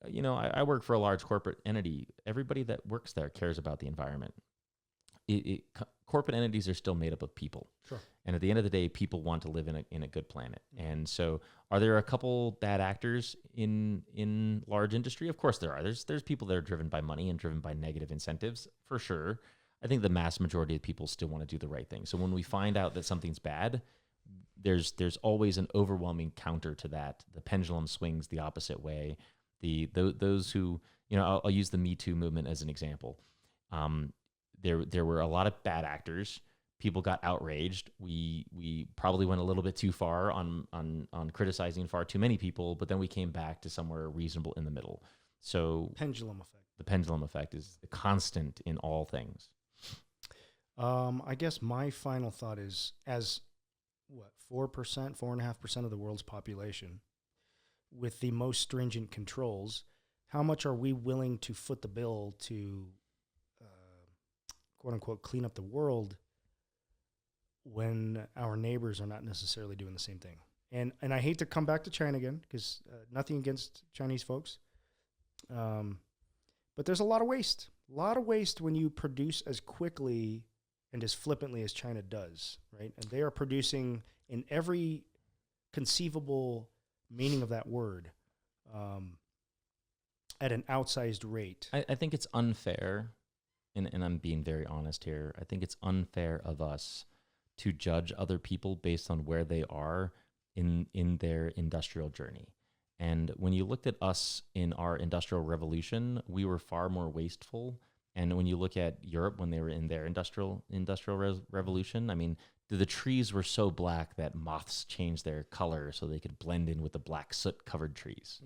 I work for a large corporate entity. Everybody that works there cares about the environment. Corporate entities are still made up of people.
Sure.
And at the end of the day, people want to live in a good planet. And so are there a couple bad actors in large industry? Of course there are. There's people that are driven by money and driven by negative incentives, for sure. I think the mass majority of people still want to do the right thing. So when we find out that something's bad, there's always an overwhelming counter to that. The pendulum swings the opposite way. Those who, I'll use the Me Too movement as an example. There were a lot of bad actors. People got outraged. We probably went a little bit too far on criticizing far too many people, but then we came back to somewhere reasonable in the middle. So
Pendulum effect.
The pendulum effect is the constant in all things.
I guess my final thought is, as what, 4%, 4.5% of the world's population with the most stringent controls, how much are we willing to foot the bill to, quote unquote, clean up the world when our neighbors are not necessarily doing the same thing? And I hate to come back to China again, because nothing against Chinese folks. But there's a lot of waste. A lot of waste when you produce as quickly and as flippantly as China does, right? And they are producing in every conceivable meaning of that word at an outsized rate.
I think it's unfair, and I'm being very honest here. I think it's unfair of us to judge other people based on where they are in their industrial journey. And when you looked at us in our industrial revolution, we were far more wasteful. And when you look at Europe when they were in their industrial revolution, I mean, the trees were so black that moths changed their color so they could blend in with the black soot-covered trees,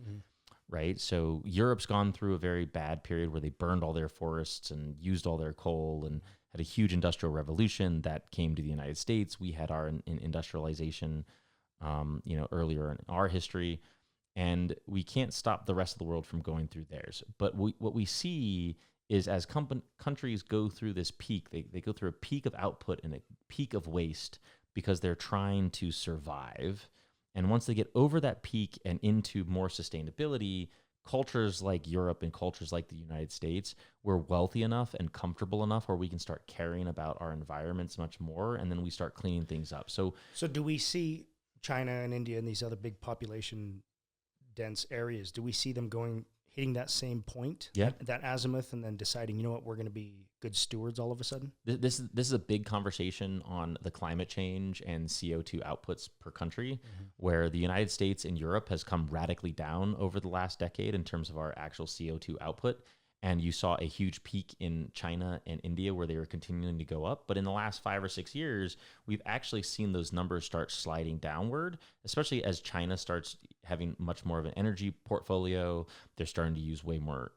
right? So Europe's gone through a very bad period where they burned all their forests and used all their coal and had a huge industrial revolution that came to the United States. We had our industrialization earlier in our history, and we can't stop the rest of the world from going through theirs. But what we see is as countries go through this peak, they go through a peak of output and a peak of waste because they're trying to survive. And once they get over that peak and into more sustainability, cultures like Europe and cultures like the United States, we're wealthy enough and comfortable enough where we can start caring about our environments much more, and then we start cleaning things up. So
do we see China and India and these other big population dense areas, do we see them hitting that same point, that azimuth, and then deciding, you know what, we're going to be good stewards all of a sudden?
This is a big conversation on the climate change and CO2 outputs per country, where the United States and Europe has come radically down over the last decade in terms of our actual CO2 output. And you saw a huge peak in China and India where they were continuing to go up. But in the last 5 or 6 years, we've actually seen those numbers start sliding downward, especially as China starts having much more of an energy portfolio. They're starting to use way more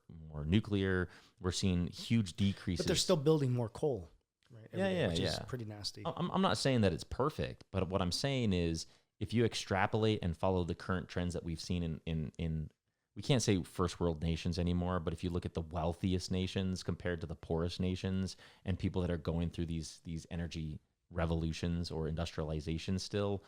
nuclear. We're seeing huge decreases.
But they're still building more coal, right? Which is pretty nasty.
I'm not saying that it's perfect, but what I'm saying is if you extrapolate and follow the current trends that we've seen in we can't say first world nations anymore, but if you look at the wealthiest nations compared to the poorest nations and people that are going through these energy revolutions or industrialization still,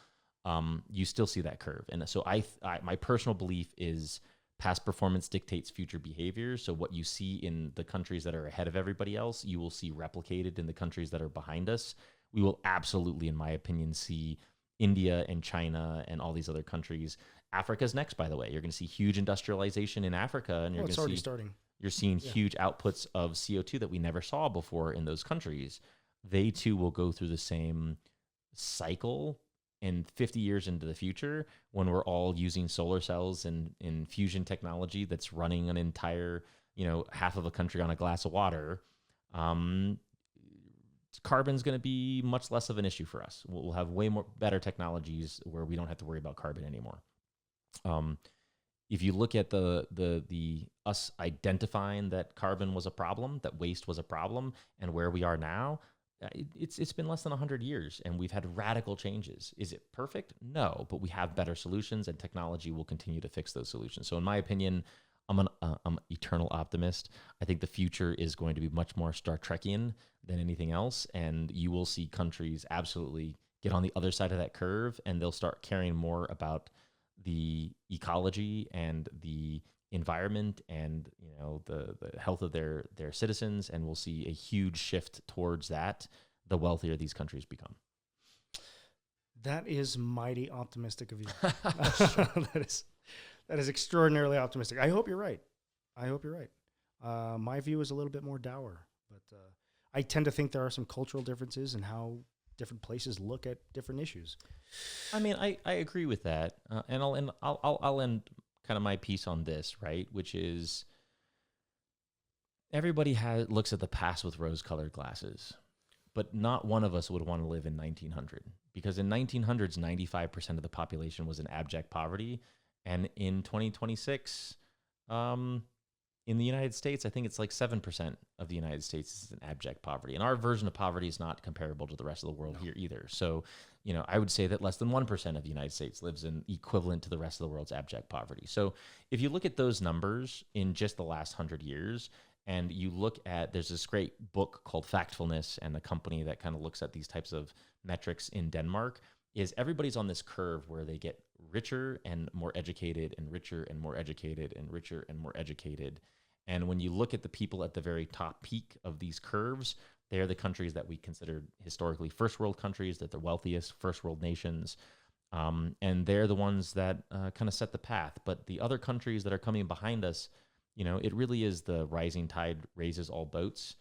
you still see that curve. And so my personal belief is past performance dictates future behavior. So what you see in the countries that are ahead of everybody else, you will see replicated in the countries that are behind us. We will absolutely, in my opinion, see India and China and all these other countries. Africa's next, by the way. You're going to see huge industrialization in Africa, and
it's already starting.
You're seeing huge outputs of CO2 that we never saw before in those countries. They too will go through the same cycle in 50 years into the future when we're all using solar cells and in fusion technology that's running an entire, half of a country on a glass of water. Carbon's going to be much less of an issue for us. We'll have way more better technologies where we don't have to worry about carbon anymore. If you look at the us identifying that carbon was a problem, that waste was a problem, and where we are now, it's been less than 100 years, and we've had radical changes. Is it perfect? No, but we have better solutions, and technology will continue to fix those solutions. So in my opinion, I'm an eternal optimist. I think the future is going to be much more Star Trekian than anything else, and you will see countries absolutely get on the other side of that curve, and they'll start caring more about the ecology and the environment and the health of their citizens, and we'll see a huge shift towards that the wealthier these countries become.
That is mighty optimistic of you. That is extraordinarily optimistic. I hope you're right. My view is a little bit more dour, but I tend to think there are some cultural differences in how different places look at different issues.
I mean, I agree with that, and I'll end kind of my piece on this, right? Which is everybody looks at the past with rose-colored glasses, but not one of us would want to live in 1900, because in 1900s, 95% of the population was in abject poverty, and in 2026, in the United States, I think it's like 7% of the United States is in abject poverty. And our version of poverty is not comparable to the rest of the world here either. So I would say that less than 1% of the United States lives in equivalent to the rest of the world's abject poverty. So if you look at those numbers in just the last 100 years, and you look at, there's this great book called Factfulness, and a company that kind of looks at these types of metrics in Denmark, is everybody's on this curve where they get richer and more educated and richer and more educated and richer and more educated. And when you look at the people at the very top peak of these curves, they are the countries that we considered historically first world countries, that the wealthiest first world nations. And they're the ones that kind of set the path. But the other countries that are coming behind us, it really is the rising tide raises all boats.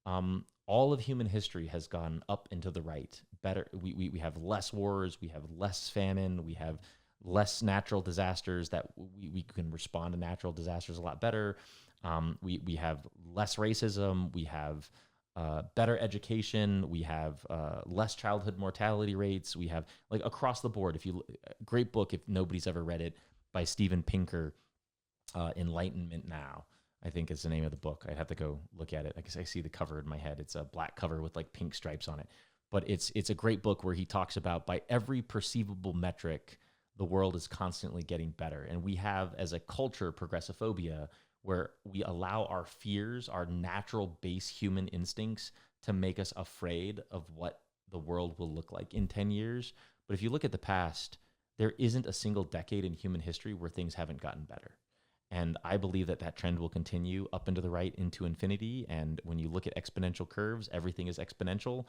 All of human history has gone up and to the right. Better, we have less wars, we have less famine, we have less natural disasters, that we can respond to natural disasters a lot better. We have less racism, we have better education, we have less childhood mortality rates, we have, like, across the board. Great book, if nobody's ever read it, by Steven Pinker, Enlightenment Now, I think is the name of the book. I'd have to go look at it. I guess I see the cover in my head. It's a black cover with like pink stripes on it. But it's a great book where he talks about, by every perceivable metric, the world is constantly getting better. And we have, as a culture, progressophobia, where we allow our fears, our natural base human instincts, to make us afraid of what the world will look like in 10 years. But if you look at the past, there isn't a single decade in human history where things haven't gotten better. And I believe that trend will continue up and to the right into infinity. And when you look at exponential curves, everything is exponential.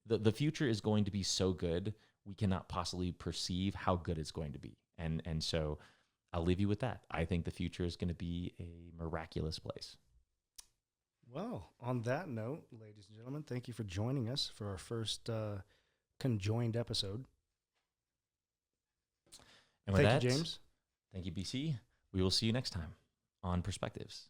The future is going to be so good, we cannot possibly perceive how good it's going to be. And so I'll leave you with that. I think the future is going to be a miraculous place.
Well, on that note, ladies and gentlemen, thank you for joining us for our first conjoined episode.
And with
thank
that,
you, James.
Thank you, BC. We will see you next time on Perspectives.